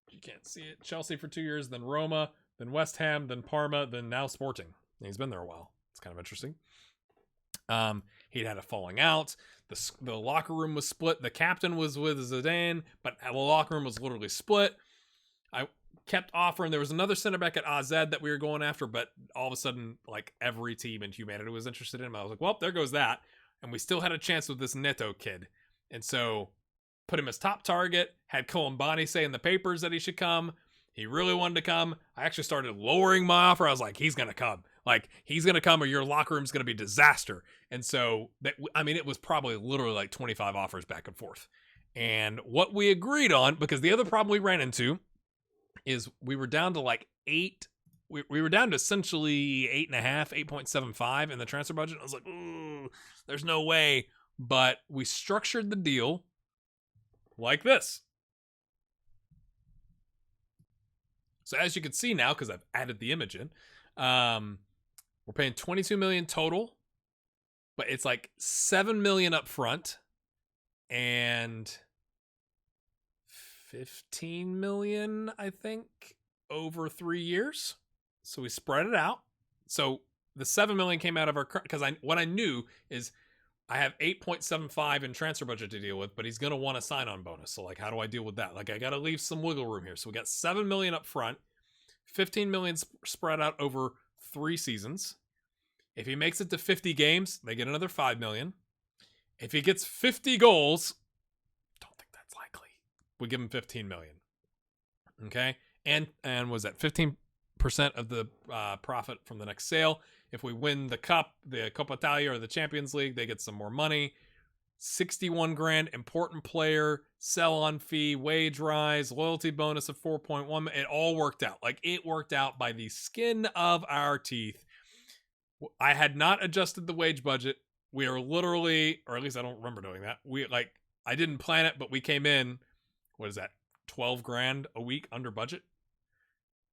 you can't see it. Chelsea for 2 years, then Roma, then West Ham, then Parma, then now Sporting. He's been there a while. It's kind of interesting. He'd had a falling out. The locker room was split. The captain was with Zidane, but the locker room was literally split. I kept offering. There was another center back at AZ that we were going after, but all of a sudden, like, every team in humanity was interested in him. I was like, well, there goes that. And we still had a chance with this Neto kid. And so put him as top target, had Koulibaly say in the papers that he should come. He really wanted to come. I actually started lowering my offer. I was like, he's going to come. Like, he's going to come or your locker room's going to be disaster. And so, it was probably literally like 25 offers back and forth. And what we agreed on, because the other problem we ran into is we were down to like 8. We were down to essentially 8.5, 8.75 in the transfer budget. I was like, ooh, there's no way. But we structured the deal like this. So as you can see now, because I've added the image in, we're paying 22 million total, but it's like 7 million up front and 15 million, I think, over 3 years. So we spread it out. So the 7 million came out of our, because what I knew is I have 8.75 in transfer budget to deal with, but he's going to want a sign-on bonus. So, like, how do I deal with that? Like, I got to leave some wiggle room here. So we got 7 million up front, 15 million spread out over 3 seasons. If he makes it to 50 games, they get another 5 million. If he gets 50 goals, don't think that's likely, we give him 15 million. Okay? And was that 15% of the profit from the next sale? If we win the cup, the Coppa Italia or the Champions League, they get some more money. 61 grand, important player, sell-on fee, wage rise, loyalty bonus of 4.1. It all worked out. Like, it worked out by the skin of our teeth. I had not adjusted the wage budget. We are literally, or at least I don't remember doing that. I didn't plan it, but we came in, what is that, 12 grand a week under budget.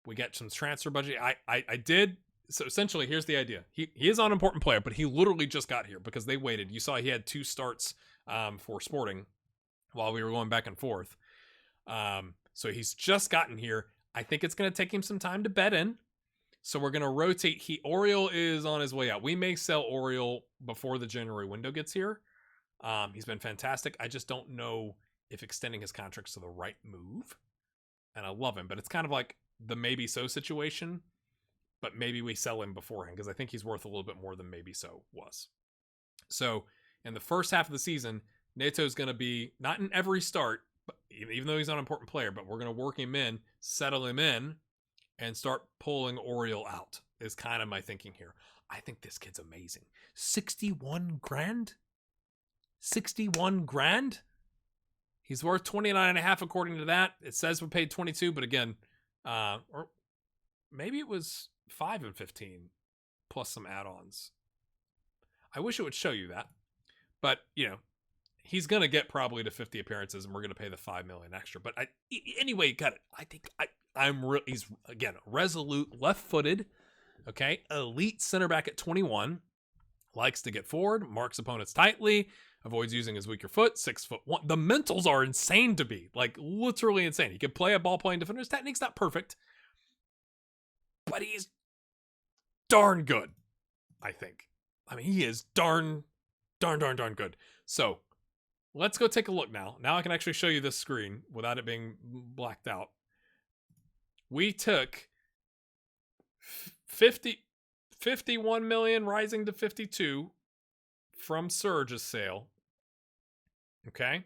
We get some transfer budget. I did. So essentially, here's the idea. He is an important player, but he literally just got here because they waited. You saw he had 2 starts for Sporting while we were going back and forth. So he's just gotten here. I think it's going to take him some time to bed in. So we're going to rotate. Oriole is on his way out. We may sell Oriole before the January window gets here. He's been fantastic. I just don't know if extending his contract's the right move. And I love him, but it's kind of like the maybe so situation. But maybe we sell him beforehand because I think he's worth a little bit more than maybe so was. So in the first half of the season, Neto's going to be not in every start, but even though he's not an important player, but we're going to work him in, settle him in, and start pulling Oriole out is kind of my thinking here. I think this kid's amazing. 61 grand? 61 grand? He's worth 29.5 according to that. It says we paid 22, but again, or maybe it was 5 and 15 plus some add-ons. I wish it would show you that, but he's going to get probably to 50 appearances and we're going to pay the $5 million extra. But anyway, got it. I think he's again, resolute left-footed. Okay. Elite center back at 21, likes to get forward, marks opponents tightly, avoids using his weaker foot, 6'1". The mentals are insane to be, like literally insane. He can play a ball playing defender. His technique's not perfect, but he's darn good, I think. I mean, he is darn good. So let's go take a look now. Now I can actually show you this screen without it being blacked out. We took 51 million rising to 52 from Surge's sale. Okay.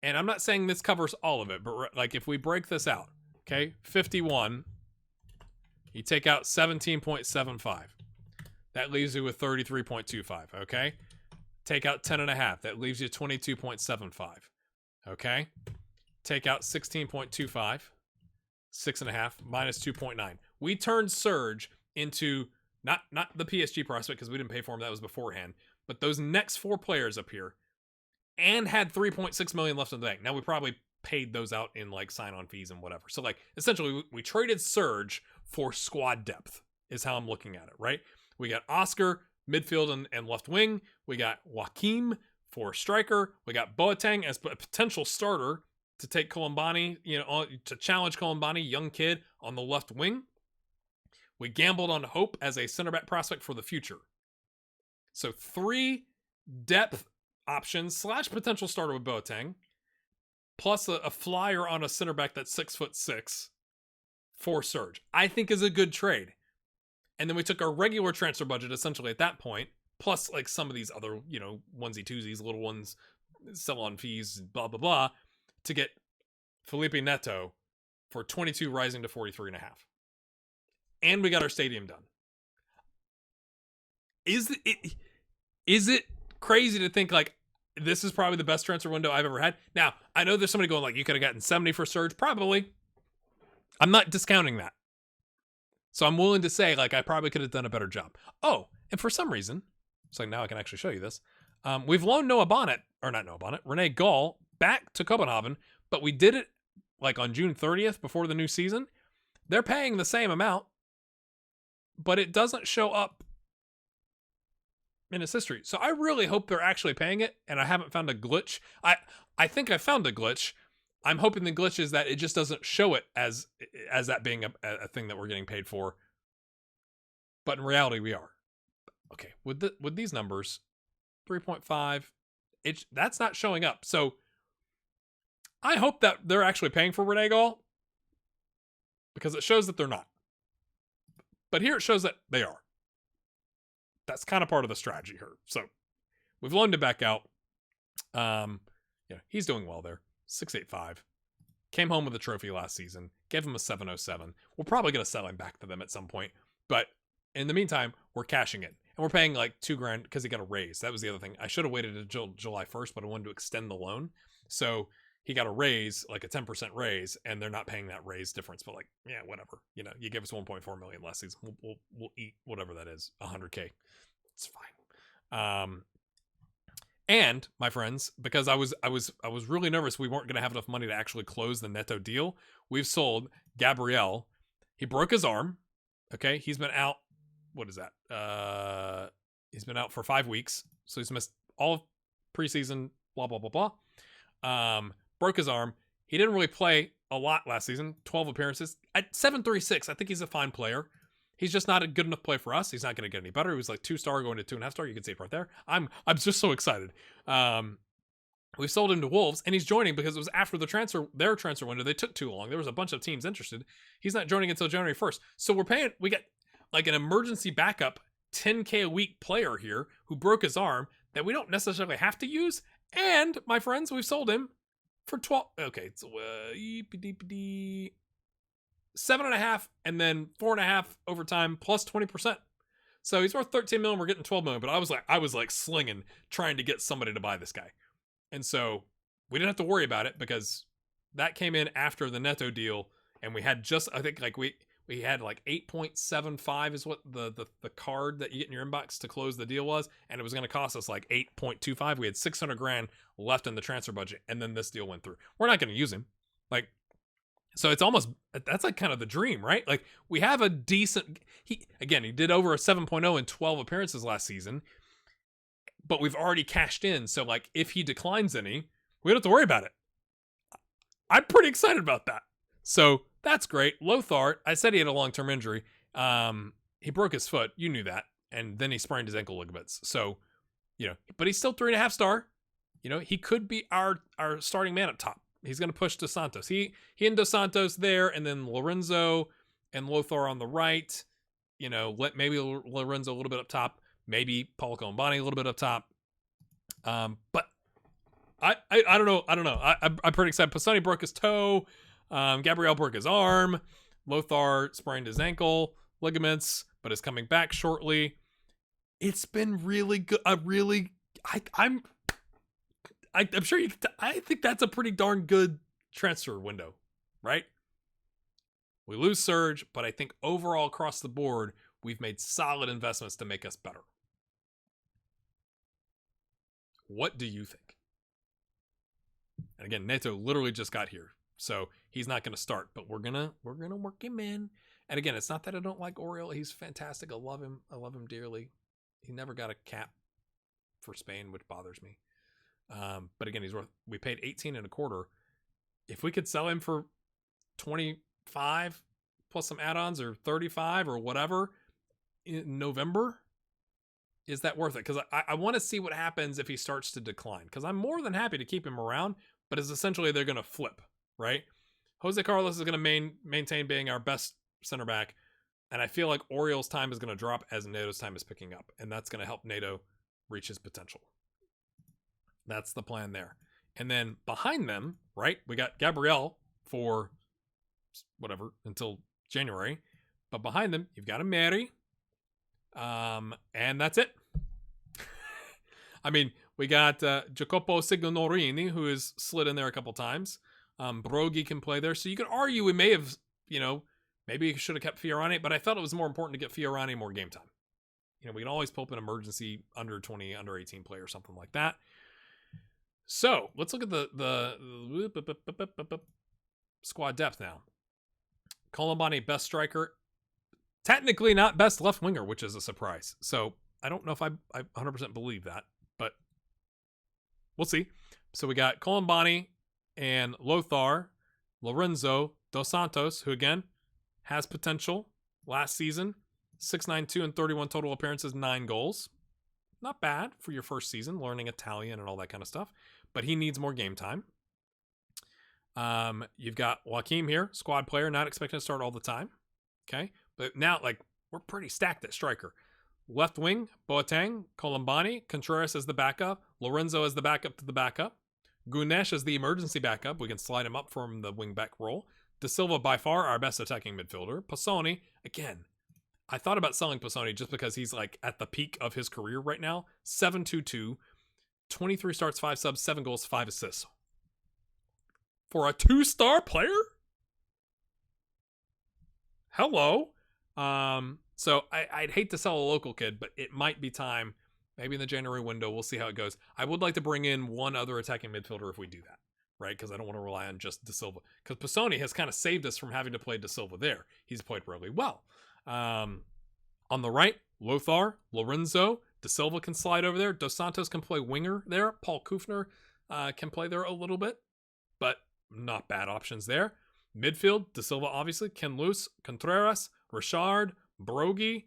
And I'm not saying this covers all of it, but like if we break this out, okay, 51, you take out 17.75. That leaves you with 33.25. Okay. Take out 10.5. That leaves you 22.75. Okay. Take out 16.25. 6.5 minus 2.9. We turned Surge into not the PSG prospect because we didn't pay for him. That was beforehand. But those next 4 players up here and had 3.6 million left in the bank. Now we probably paid those out in like sign-on fees and whatever. So like essentially we traded Surge for squad depth is how I'm looking at it, right? We got Oscar, midfield and left wing. We got Joaquim for striker. We got Boateng as a potential starter to take Colombani, to challenge Colombani, young kid, on the left wing. We gambled on Hope as a center back prospect for the future. So 3 depth options / potential starter with Boateng, plus a flyer on a center back that's 6'6" for Surge. I think is a good trade. And then we took our regular transfer budget essentially at that point, plus like some of these other, onesie twosies, little ones, sell on fees, blah, blah, blah, to get Felipe Neto for 22 rising to 43.5. And we got our stadium done. Is it crazy to think like this is probably the best transfer window I've ever had? Now, I know there's somebody going like, you could have gotten 70 for Surge. Probably. I'm not discounting that. So I'm willing to say like I probably could have done a better job. Oh, and for some reason, so now I can actually show you this. We've loaned Rene Gall back to Copenhagen, but we did it like on June 30th before the new season. They're paying the same amount, but it doesn't show up in his history. So I really hope they're actually paying it, and I haven't found a glitch. I think I found a glitch. I'm hoping the glitch is that it just doesn't show it as that being a thing that we're getting paid for. But in reality, we are. Okay, with these numbers, 3.5, that's not showing up. So I hope that they're actually paying for Rene Gall, because it shows that they're not. But here it shows that they are. That's kind of part of the strategy here. So we've loaned it back out. He's doing well there. 685. Came home with a trophy last season. Gave him a 707. We're probably going to sell him back to them at some point. But in the meantime, we're cashing it. And we're paying like $2,000 because he got a raise. That was the other thing. I should have waited until July 1st, but I wanted to extend the loan. So he got a raise, like a 10% raise, and they're not paying that raise difference. But like, yeah, whatever. You gave us 1.4 million last season. We'll eat whatever that is, $100K. It's fine. And my friends, because I was really nervous we weren't going to have enough money to actually close the Neto deal, we've sold Gabriel. He broke his arm. Okay, he's been out. What is that? He's been out for 5 weeks, so he's missed all of preseason. Blah blah blah blah. broke his arm. He didn't really play a lot last season, 12 appearances. At 7.36, I think he's a fine player. He's just not a good enough play for us. He's not going to get any better. He was like 2-star going to 2.5-star. You can see it right there. I'm just so excited. We sold him to Wolves, and he's joining because it was after their transfer window. They took too long. There was a bunch of teams interested. He's not joining until January 1st. So we got like an emergency backup 10K a week player here who broke his arm that we don't necessarily have to use. And my friends, we've sold him for 12. Okay, it's 7.5 and then 4.5 overtime plus 20%. So he's worth 13 million. We're getting 12 million. But I was like slinging, trying to get somebody to buy this guy. And so we didn't have to worry about it because that came in after the Neto deal. And we had I think like we had like 8.75 is what the card that you get in your inbox to close the deal was. And it was going to cost us like 8.25. We had 600 grand left in the transfer budget. And then this deal went through. We're not going to use him. Like, so it's almost, that's like kind of the dream, right? Like we have a decent, he did over a 7.0 in 12 appearances last season, but we've already cashed in. So like if he declines any, we don't have to worry about it. I'm pretty excited about that. So that's great. Lothar, I said he had a long-term injury. He broke his foot. You knew that. And then he sprained his ankle ligaments. So, but he's still 3.5-star. He could be our starting man up top. He's going to push Dos Santos. He and Dos Santos there, and then Lorenzo and Lothar on the right. Maybe Lorenzo a little bit up top. Maybe Paul Colombani a little bit up top. But I don't know. I'm pretty excited. Pisani broke his toe. Gabriel broke his arm. Lothar sprained his ankle ligaments, but is coming back shortly. It's been really good. I'm sure I think that's a pretty darn good transfer window, right? We lose Serge, but I think overall across the board, we've made solid investments to make us better. What do you think? And again, Neto literally just got here, so he's not going to start, but we're gonna work him in. And again, it's not that I don't like Oriol. He's fantastic. I love him dearly. He never got a cap for Spain, which bothers me. But again, we paid 18.25. If we could sell him for 25 plus some add-ons or 35 or whatever in November, is that worth it? Because I want to see what happens if he starts to decline. Because I'm more than happy to keep him around, but it's essentially they're going to flip, right? Jose Carlos is going to maintain being our best center back, and I feel like Oriol's time is going to drop as Nato's time is picking up, and that's going to help Nato reach his potential. That's the plan there. And then behind them, right, we got Gabriel for whatever until January. But behind them, you've got a Mary. And that's it. I mean, we got Jacopo Signorini, who has slid in there a couple times. Broghi can play there. So you could argue we may have, maybe we should have kept Fiorani, but I felt it was more important to get Fiorani more game time. We can always pull up an emergency under 20, under 18 player or something like that. So let's look at the squad depth now. Colombani, best striker. Technically not best left winger, which is a surprise. So I don't know if I 100% believe that, but we'll see. So we got Colombani and Lothar, Lorenzo, Dos Santos, who again has potential. Last season, 6.92 and 31 total appearances, 9 goals. Not bad for your first season, learning Italian and all that kind of stuff. But he needs more game time. You've got Joaquim here, squad player, not expecting to start all the time. Okay. But now, we're pretty stacked at striker. Left wing, Boateng, Colombani, Contreras as the backup, Lorenzo as the backup to the backup, Gunesh as the emergency backup. We can slide him up from the wing back role. De Silva, by far, our best attacking midfielder. Pisani, again, I thought about selling Pisani just because he's at the peak of his career right now. 7.22, 23 starts, 5 subs, 7 goals, 5 assists. For a 2-star player? Hello. So I'd hate to sell a local kid, but it might be time. Maybe in the January window, we'll see how it goes. I would like to bring in one other attacking midfielder if we do that, right? Because I don't want to rely on just De Silva. Because Pisani has kind of saved us from having to play De Silva there. He's played really well. On the right, Lothar, Lorenzo, De Silva can slide over there. Dos Santos can play winger there. Paul Kufner can play there a little bit. but not bad options there. Midfield, De Silva, obviously, Ken Luz, Contreras, Richard, Brogy,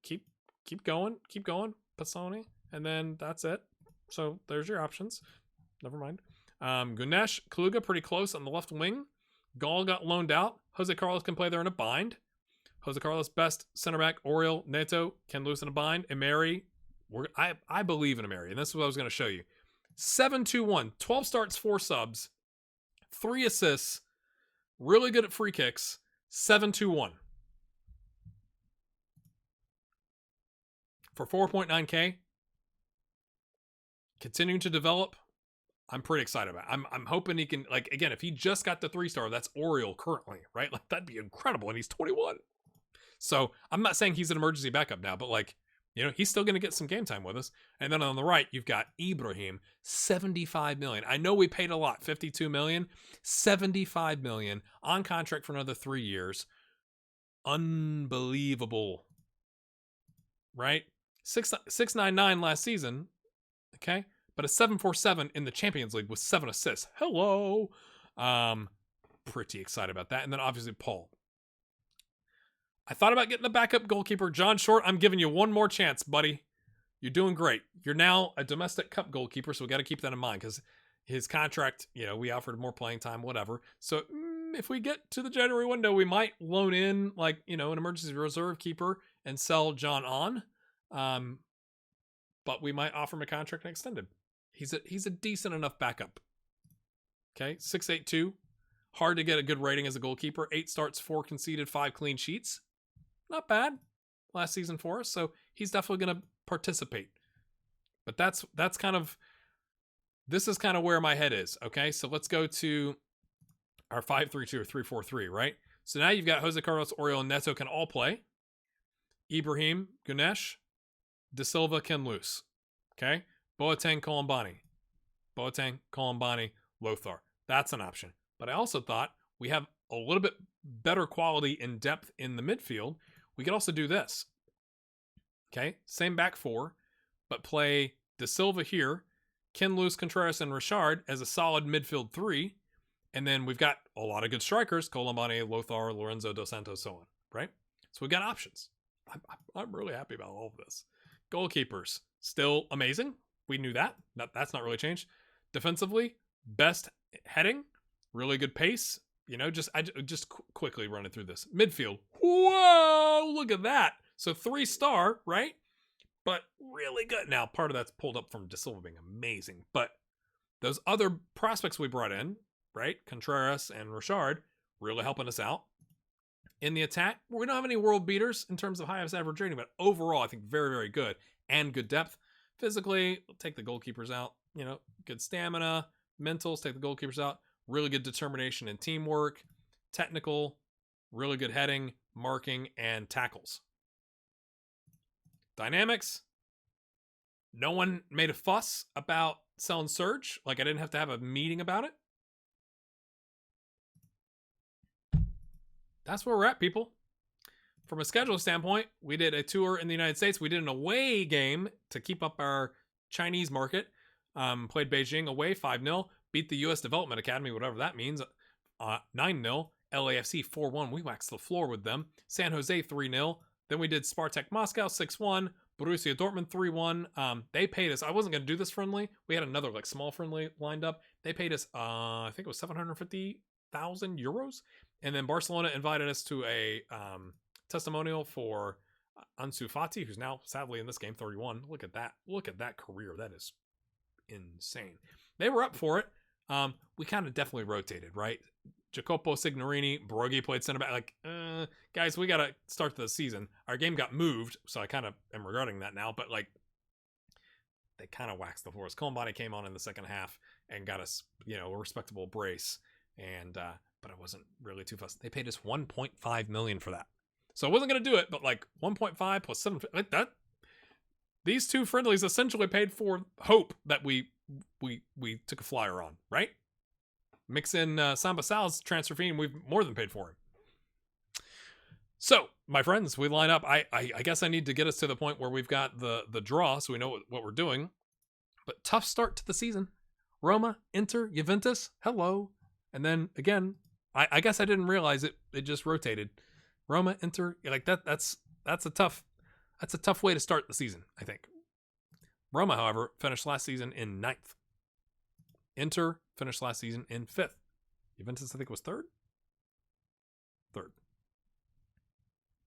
keep going, Passoni, and then that's it. So there's your options. Never mind. Gunesh, Kaluga, pretty close on the left wing. Gall got loaned out. Jose Carlos can play there in a bind. Jose Carlos, best center back. Oriol, Neto, Ken Luz in a bind. Emery, I believe in Emery, and this is what I was going to show you. 7-2-1, 12 starts, 4 subs, 3 assists, really good at free kicks, 7-2-1. For 4.9K, continuing to develop, I'm pretty excited about it. I'm hoping he can, again, if he just got the 3-star, that's Oriol currently, right? That'd be incredible, and he's 21. So I'm not saying he's an emergency backup now, but he's still going to get some game time with us. And then on the right, you've got Ibrahim, 75 million. I know we paid a lot, 52 million, 75 million on contract for another 3 years. Unbelievable, right? 699 last season, okay? But a 747 in the Champions League with 7 assists. Hello. Pretty excited about that. And then obviously Paul. I thought about getting the backup goalkeeper, John Short. I'm giving you one more chance, buddy. You're doing great. You're now a domestic cup goalkeeper, so we got to keep that in mind because his contract, we offered more playing time, whatever. So if we get to the January window, we might loan in an emergency reserve keeper and sell John on. But we might offer him a contract and extended. He's a decent enough backup. Okay, 6'8", hard to get a good rating as a goalkeeper. 8 starts, 4 conceded, 5 clean sheets. Not bad last season for us, so he's definitely going to participate. But this is kind of where my head is, okay? So let's go to our 5-3-2 or 3-4-3, right? So now you've got Jose Carlos, Oriol, and Neto can all play. Ibrahim, Gunesh, De Silva, Ken Luz, okay? Boateng, Colombani, Lothar. That's an option. But I also thought we have a little bit better quality and depth in the midfield. We could also do this. Okay, same back 4, but play De Silva here, Ken Luz, Contreras, and Richard as a solid midfield 3. And then we've got a lot of good strikers, Colombani, Lothar, Lorenzo Dos Santos, so on, right? So we've got options. I'm really happy about all of this. Goalkeepers, still amazing. We knew that. That's not really changed. Defensively, best heading, really good pace. Just quickly running through this. Midfield, whoa, look at that. So 3-star, right? But really good. Now, part of that's pulled up from De Silva being amazing. But those other prospects we brought in, right? Contreras and Richard, really helping us out. In the attack, we don't have any world beaters in terms of highest average rating, but overall, I think very, very good and good depth. Physically, we'll take the goalkeepers out. Good stamina. Mentals, take the goalkeepers out. Really good determination and teamwork. Technical, really good heading, marking, and tackles. Dynamics. No one made a fuss about selling Surge. I didn't have to have a meeting about it. That's where we're at, people. From a schedule standpoint, we did a tour in the United States. We did an away game to keep up our Chinese market. Played Beijing away 5-0. Beat the U.S. Development Academy, whatever that means, 9-0. LAFC 4-1. We waxed the floor with them. San Jose 3-0. Then we did Spartak Moscow 6-1. Borussia Dortmund 3-1. They paid us. I wasn't going to do this friendly. We had another small friendly lined up. They paid us, I think it was 750,000 euros. And then Barcelona invited us to a testimonial for Ansu Fati, who's now sadly in this game 31. Look at that. Look at that career. That is insane. They were up for it. We kind of definitely rotated, right? Jacopo Signorini, Brogy played center back. Guys, we got to start the season. Our game got moved, so I kind of am regretting that now. But they kind of waxed the floors. Colombani came on in the second half and got us, a respectable brace. And but I wasn't really too fussed. They paid us 1.5 million for that, so I wasn't gonna do it. But 1.5 plus 7, that. These two friendlies essentially paid for hope that we took a flyer on, right? Mix in Samba Sal's transfer fee, and we've more than paid for him. So, my friends, we line up. I guess I need to get us to the point where we've got the draw, so we know what we're doing. But tough start to the season. Roma, Inter, Juventus, hello. And then again, I guess I didn't realize it. It just rotated. Roma, Inter, like that's a tough way to start the season, I think. Roma, however, finished last season in 9th. Inter finished last season in 5th. Juventus, I think, was 3rd.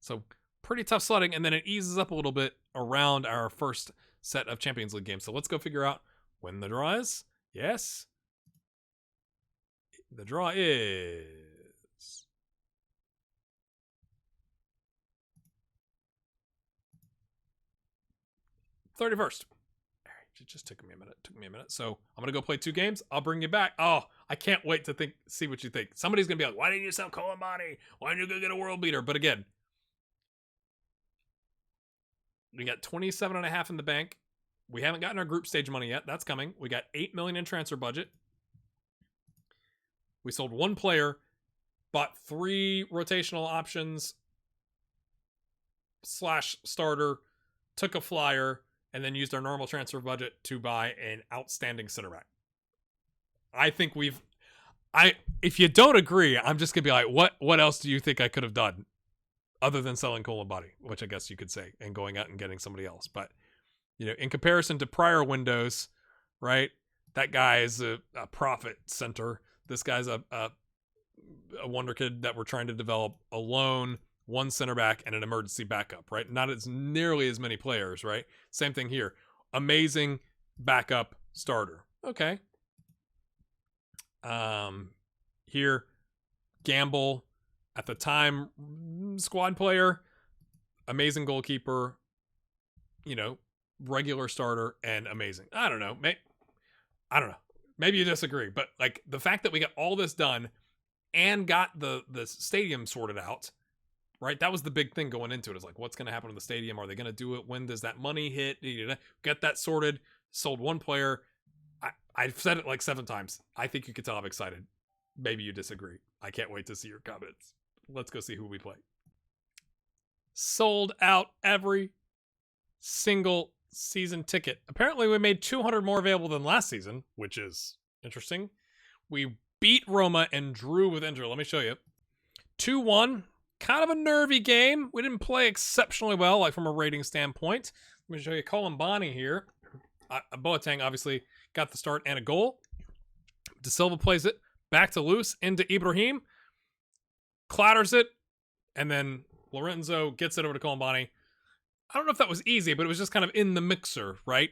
So pretty tough sledding, and then it eases up a little bit around our first set of Champions League games. So let's go figure out when the draw is. Yes. The draw is 31st. It just took me a minute. So I'm gonna go play 2 games. I'll bring you back. Oh, I can't wait to see what you think. Somebody's gonna be like, "Why didn't you sell Colomani? Why didn't you go get a world beater?" But again, we got 27.5 in the bank. We haven't gotten our group stage money yet. That's coming. We got 8 million in transfer budget. We sold 1 player, bought 3 rotational options / starter, took a flyer, and then used our normal transfer budget to buy an outstanding center back. I think if you don't agree, I'm just gonna be like, what else do you think I could have done other than selling Colomani, which I guess you could say, and going out and getting somebody else. But, in comparison to prior windows, right, that guy is a profit center. This guy's a wonder kid that we're trying to develop, a loan, 1 center back, and an emergency backup, right? Not as nearly as many players, right? Same thing here. Amazing backup starter. Okay. Here, Gamble, at the time, squad player, amazing goalkeeper, regular starter, and amazing. I don't know. Maybe you disagree, but like the fact that we got all this done and got the stadium sorted out, right? That was the big thing going into it. Is like, what's going to happen to the stadium? Are they going to do it? When does that money hit? Get that sorted. Sold 1 player. I've said it like 7 times. I think you could tell I'm excited. Maybe you disagree. I can't wait to see your comments. Let's go see who we play. Sold out every single season ticket. Apparently we made 200 more available than last season, which is interesting. We beat Roma and drew with Inter. Let me show you. 2-1. Kind of a nervy game. We didn't play exceptionally well, like from a rating standpoint. Let me show you Colomani here. Boateng obviously got the start and a goal. De Silva plays it back to Loose into Ibrahim. Clatters it. And then Lorenzo gets it over to Colomani. I don't know if that was easy, but it was just kind of in the mixer, right?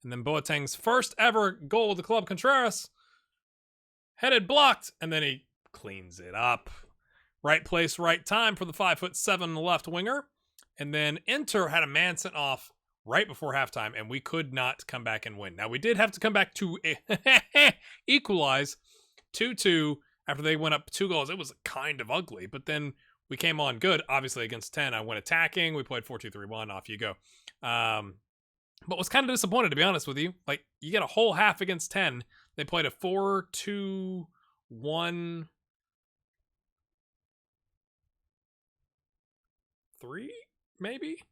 And then Boateng's first ever goal with the club, Contreras. Headed blocked, and then he cleans it up. Right place, right time for the 5'7" left winger. And then Inter had a man sent off right before halftime, and we could not come back and win. Now, we did have to come back to equalize 2-2 after they went up 2 goals. It was kind of ugly, but then we came on good, obviously, against 10. I went attacking. We played 4-2-3-1. Off you go. But was kind of disappointed, to be honest with you. Like, you get a whole half against 10. They played a 4-2-1... 3, maybe?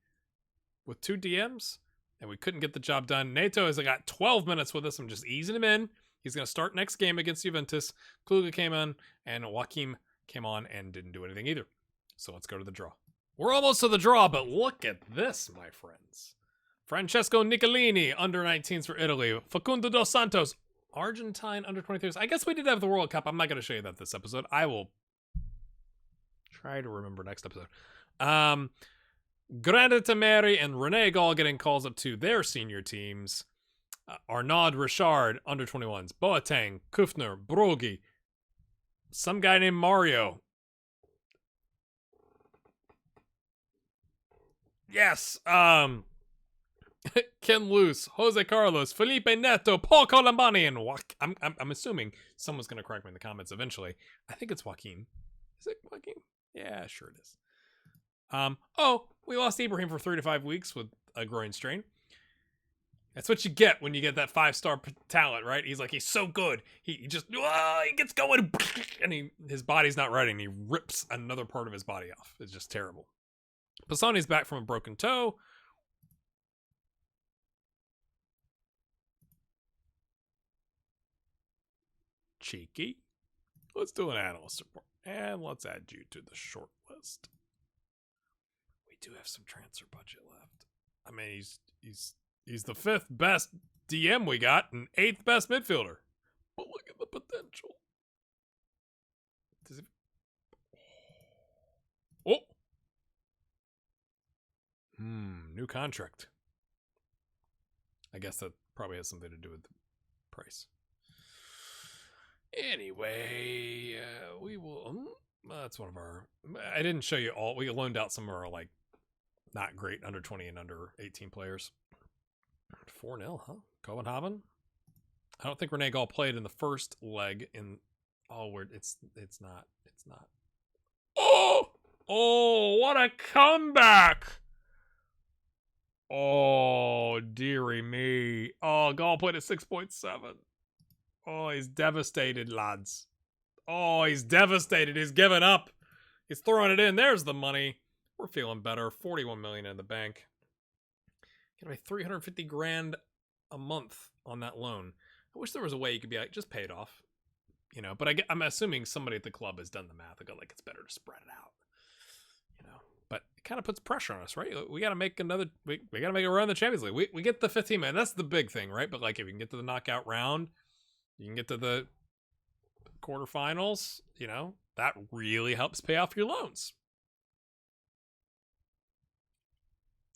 With 2 DMs? And we couldn't get the job done. Neto has got 12 minutes with us. I'm just easing him in. He's going to start next game against Juventus. Kluge came on, and Joaquim came on and didn't do anything either. So let's go to the draw. We're almost to the draw, but look at this, my friends. Francesco Niccolini, under 19s for Italy. Facundo dos Santos, Argentine under 23s. I guess we did have the World Cup. I'm not going to show you that this episode. I will try to remember next episode. Grande Tameri and Rene Gall getting calls up to their senior teams. Arnaud Richard, under 21s. Boateng, Kufner, Brogi. Some guy named Mario. Yes. Ken Luce, Jose Carlos, Felipe Neto, Paul Colombani, and I'm assuming someone's going to correct me in the comments eventually. I think it's Joaquin. Is it Joaquin? Yeah, sure it is. We lost Ibrahim for 3 to 5 weeks with a groin strain. That's what you get when you get that 5-star talent, right? He's so good. He just, he gets going, and his body's not ready, and he rips another part of his body off. It's just terrible. Pisani's back from a broken toe. Cheeky. Let's do an analyst report. And let's add you to the short list. We do have some transfer budget left. I mean, he's the 5th best DM we got and 8th best midfielder. But look at the potential. Does it... Oh! New contract. I guess that probably has something to do with the price. Anyway, we will... that's one of our... I didn't show you all. We loaned out some of our, like, not great under 20 and under 18 players. 4-0, huh? Copenhagen? I don't think Rene Gall played in the first leg in... Oh, it's not. It's not. Oh! Oh, what a comeback! Oh, dearie me. Oh, Gall played at 6.7. Oh, he's devastated, lads. Oh, he's devastated. He's given up. He's throwing it in. There's the money. We're feeling better. 41 million in the bank. Get away 350 grand a month on that loan. I wish there was a way you could be like, just pay it off. You know, but I'm assuming somebody at the club has done the math and go like, it's better to spread it out. You know, but it kind of puts pressure on us, right? We got to make another, we got to make a run in the Champions League. We get the 15 man. That's the big thing, right? But like, if you can get to the knockout round, you can get to the quarterfinals, you know, that really helps pay off your loans.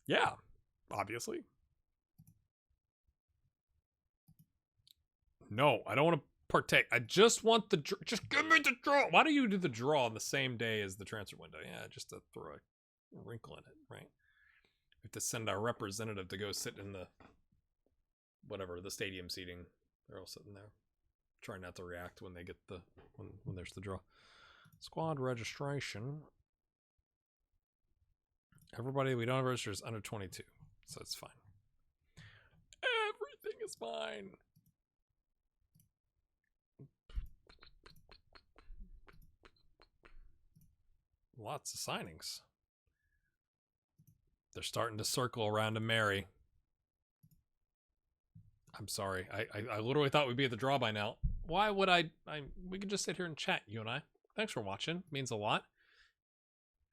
Yeah, obviously. No, I don't want to partake. I just want the just give me the draw. Why do you do the draw on the same day as the transfer window? Yeah, just to throw a wrinkle in it, right? We have to send our representative to go sit in the whatever, the stadium seating. They're all sitting there. Trying not to react when they get the when there's the draw. Squad registration. Everybody we don't register is under 22, so it's fine. Everything is fine. Lots of signings. They're starting to circle around a Mary. I'm sorry. I literally thought we'd be at the draw by now. Why would we can just sit here and chat, you and I. Thanks for watching. It means a lot.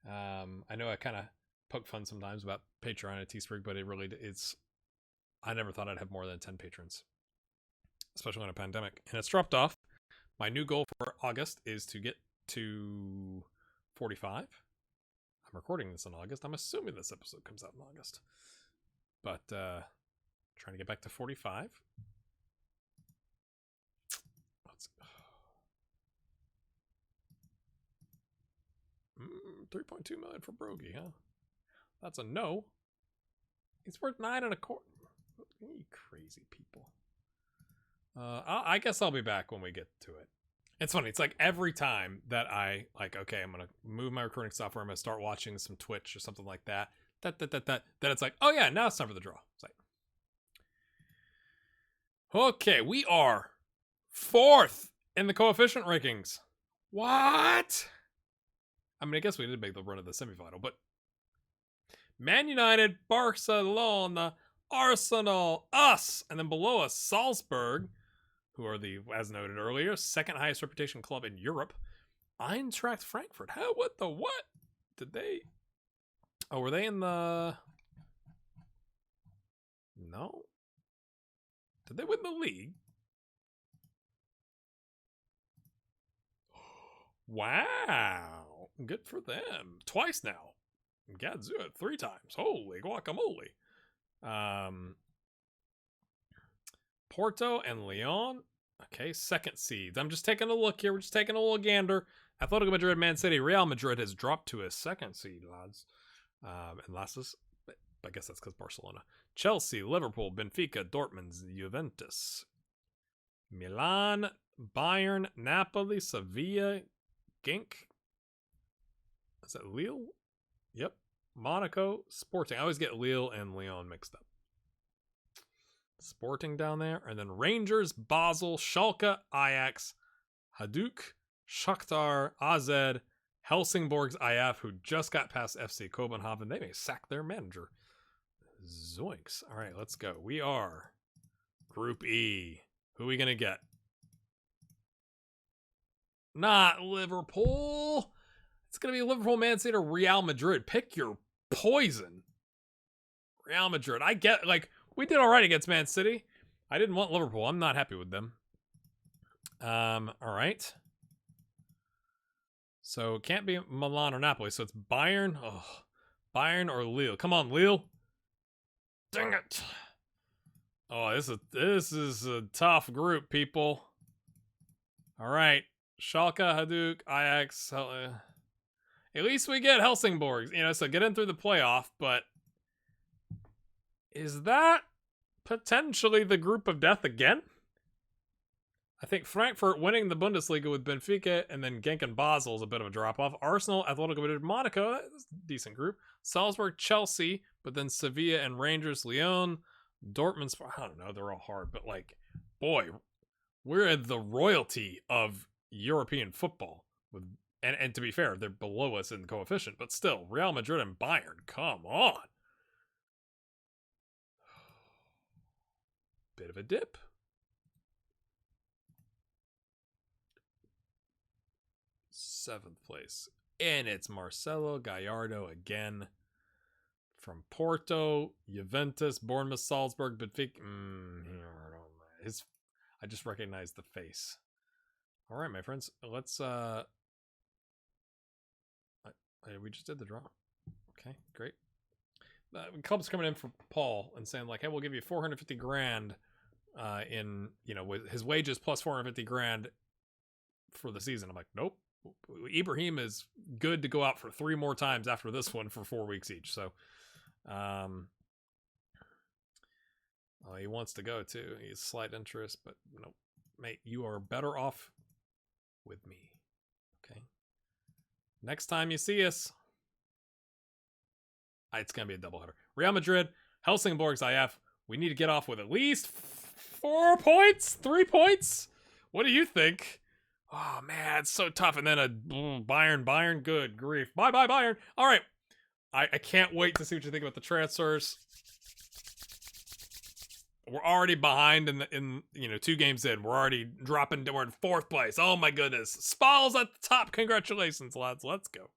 I know I kind of poke fun sometimes about Patreon and Teespring, but I never thought I'd have more than 10 patrons, especially in a pandemic. And it's dropped off. My new goal for August is to get to 45. I'm recording this in August. I'm assuming this episode comes out in August. But, trying to get back to 45. Let's 3.2 million for Brogy, huh? That's a no. He's worth 9.25. You crazy people. I guess I'll be back when we get to it. It's funny. It's like every time that I like, okay, I'm gonna move my recording software. I'm gonna start watching some Twitch or something like that. Then it's like, oh yeah, now it's time for the draw. It's like, okay, we are 4th in the coefficient rankings. What? I mean, I guess we did make the run of the semifinal, but Man United, Barcelona, Arsenal, us, and then below us, Salzburg, who are the, as noted earlier, 2nd highest reputation club in Europe. Eintracht Frankfurt. How? What the what? Did they? Oh, were they in the? No. Did they win the league? Wow. Good for them. Twice now. Gadzook 3 times. Holy guacamole. Porto and Lyon. Okay, 2nd seeds. I'm just taking a look here. We're just taking a little gander. Atletico Madrid, Man City, Real Madrid has dropped to a 2nd seed, lads. And last, I guess that's because Barcelona. Chelsea, Liverpool, Benfica, Dortmund, Juventus, Milan, Bayern, Napoli, Sevilla, Genk. Is that Lille? Yep. Monaco, Sporting. I always get Lille and Lyon mixed up. Sporting down there. And then Rangers, Basel, Schalke, Ajax, Hajduk, Shakhtar, AZ, Helsingborg's IF, who just got past FC Copenhagen. They may sack their manager. Zoinks. All right, let's go. We are Group E. Who are we going to get? Not Liverpool. It's going to be Liverpool, Man City, or Real Madrid. Pick your poison. Real Madrid. I get, like, we did all right against Man City. I didn't want Liverpool. I'm not happy with them. All right. So it can't be Milan or Napoli. So it's Bayern. Oh, Bayern or Lille. Come on, Lille. Dang it. Oh, this is a tough group, people. All right. Schalke, Hajduk, Ajax. At least we get Helsingborg. You know, so get in through the playoff. But is that potentially the group of death again? I think Frankfurt winning the Bundesliga with Benfica and then Genk and Basel is a bit of a drop-off. Arsenal, Atletico Madrid, Monaco, decent group. Salzburg, Chelsea, but then Sevilla and Rangers, Lyon, Dortmund. I don't know, they're all hard. But, like, boy, we're at the royalty of European football. And to be fair, they're below us in the coefficient. But still, Real Madrid and Bayern, come on. Bit of a dip. Seventh place. And it's Marcelo Gallardo again. From Porto, Juventus, Bournemouth, Salzburg, Benfica. I just recognized the face. All right, my friends. Let's... we just did the draw. Okay, great. Club's coming in for Paul and saying, like, hey, we'll give you 450 grand in, you know, with his wages plus 450 grand for the season. I'm like, nope. Ibrahim is good to go out for 3 more times after this one for 4 weeks each. So, he wants to go too. He's slight interest, but no, mate, you are better off with me. Okay. Next time you see us, it's going to be a doubleheader. Real Madrid, Helsingborg's IF. We need to get off with at least 4 points, 3 points. What do you think? Oh, man, it's so tough. And then a Bayern. Good grief. Bye, Bayern. All right. I can't wait to see what you think about the transfers. We're already behind in 2 games in. We're already dropping. We're in 4th place. Oh, my goodness. Spal's at the top. Congratulations, lads. Let's go.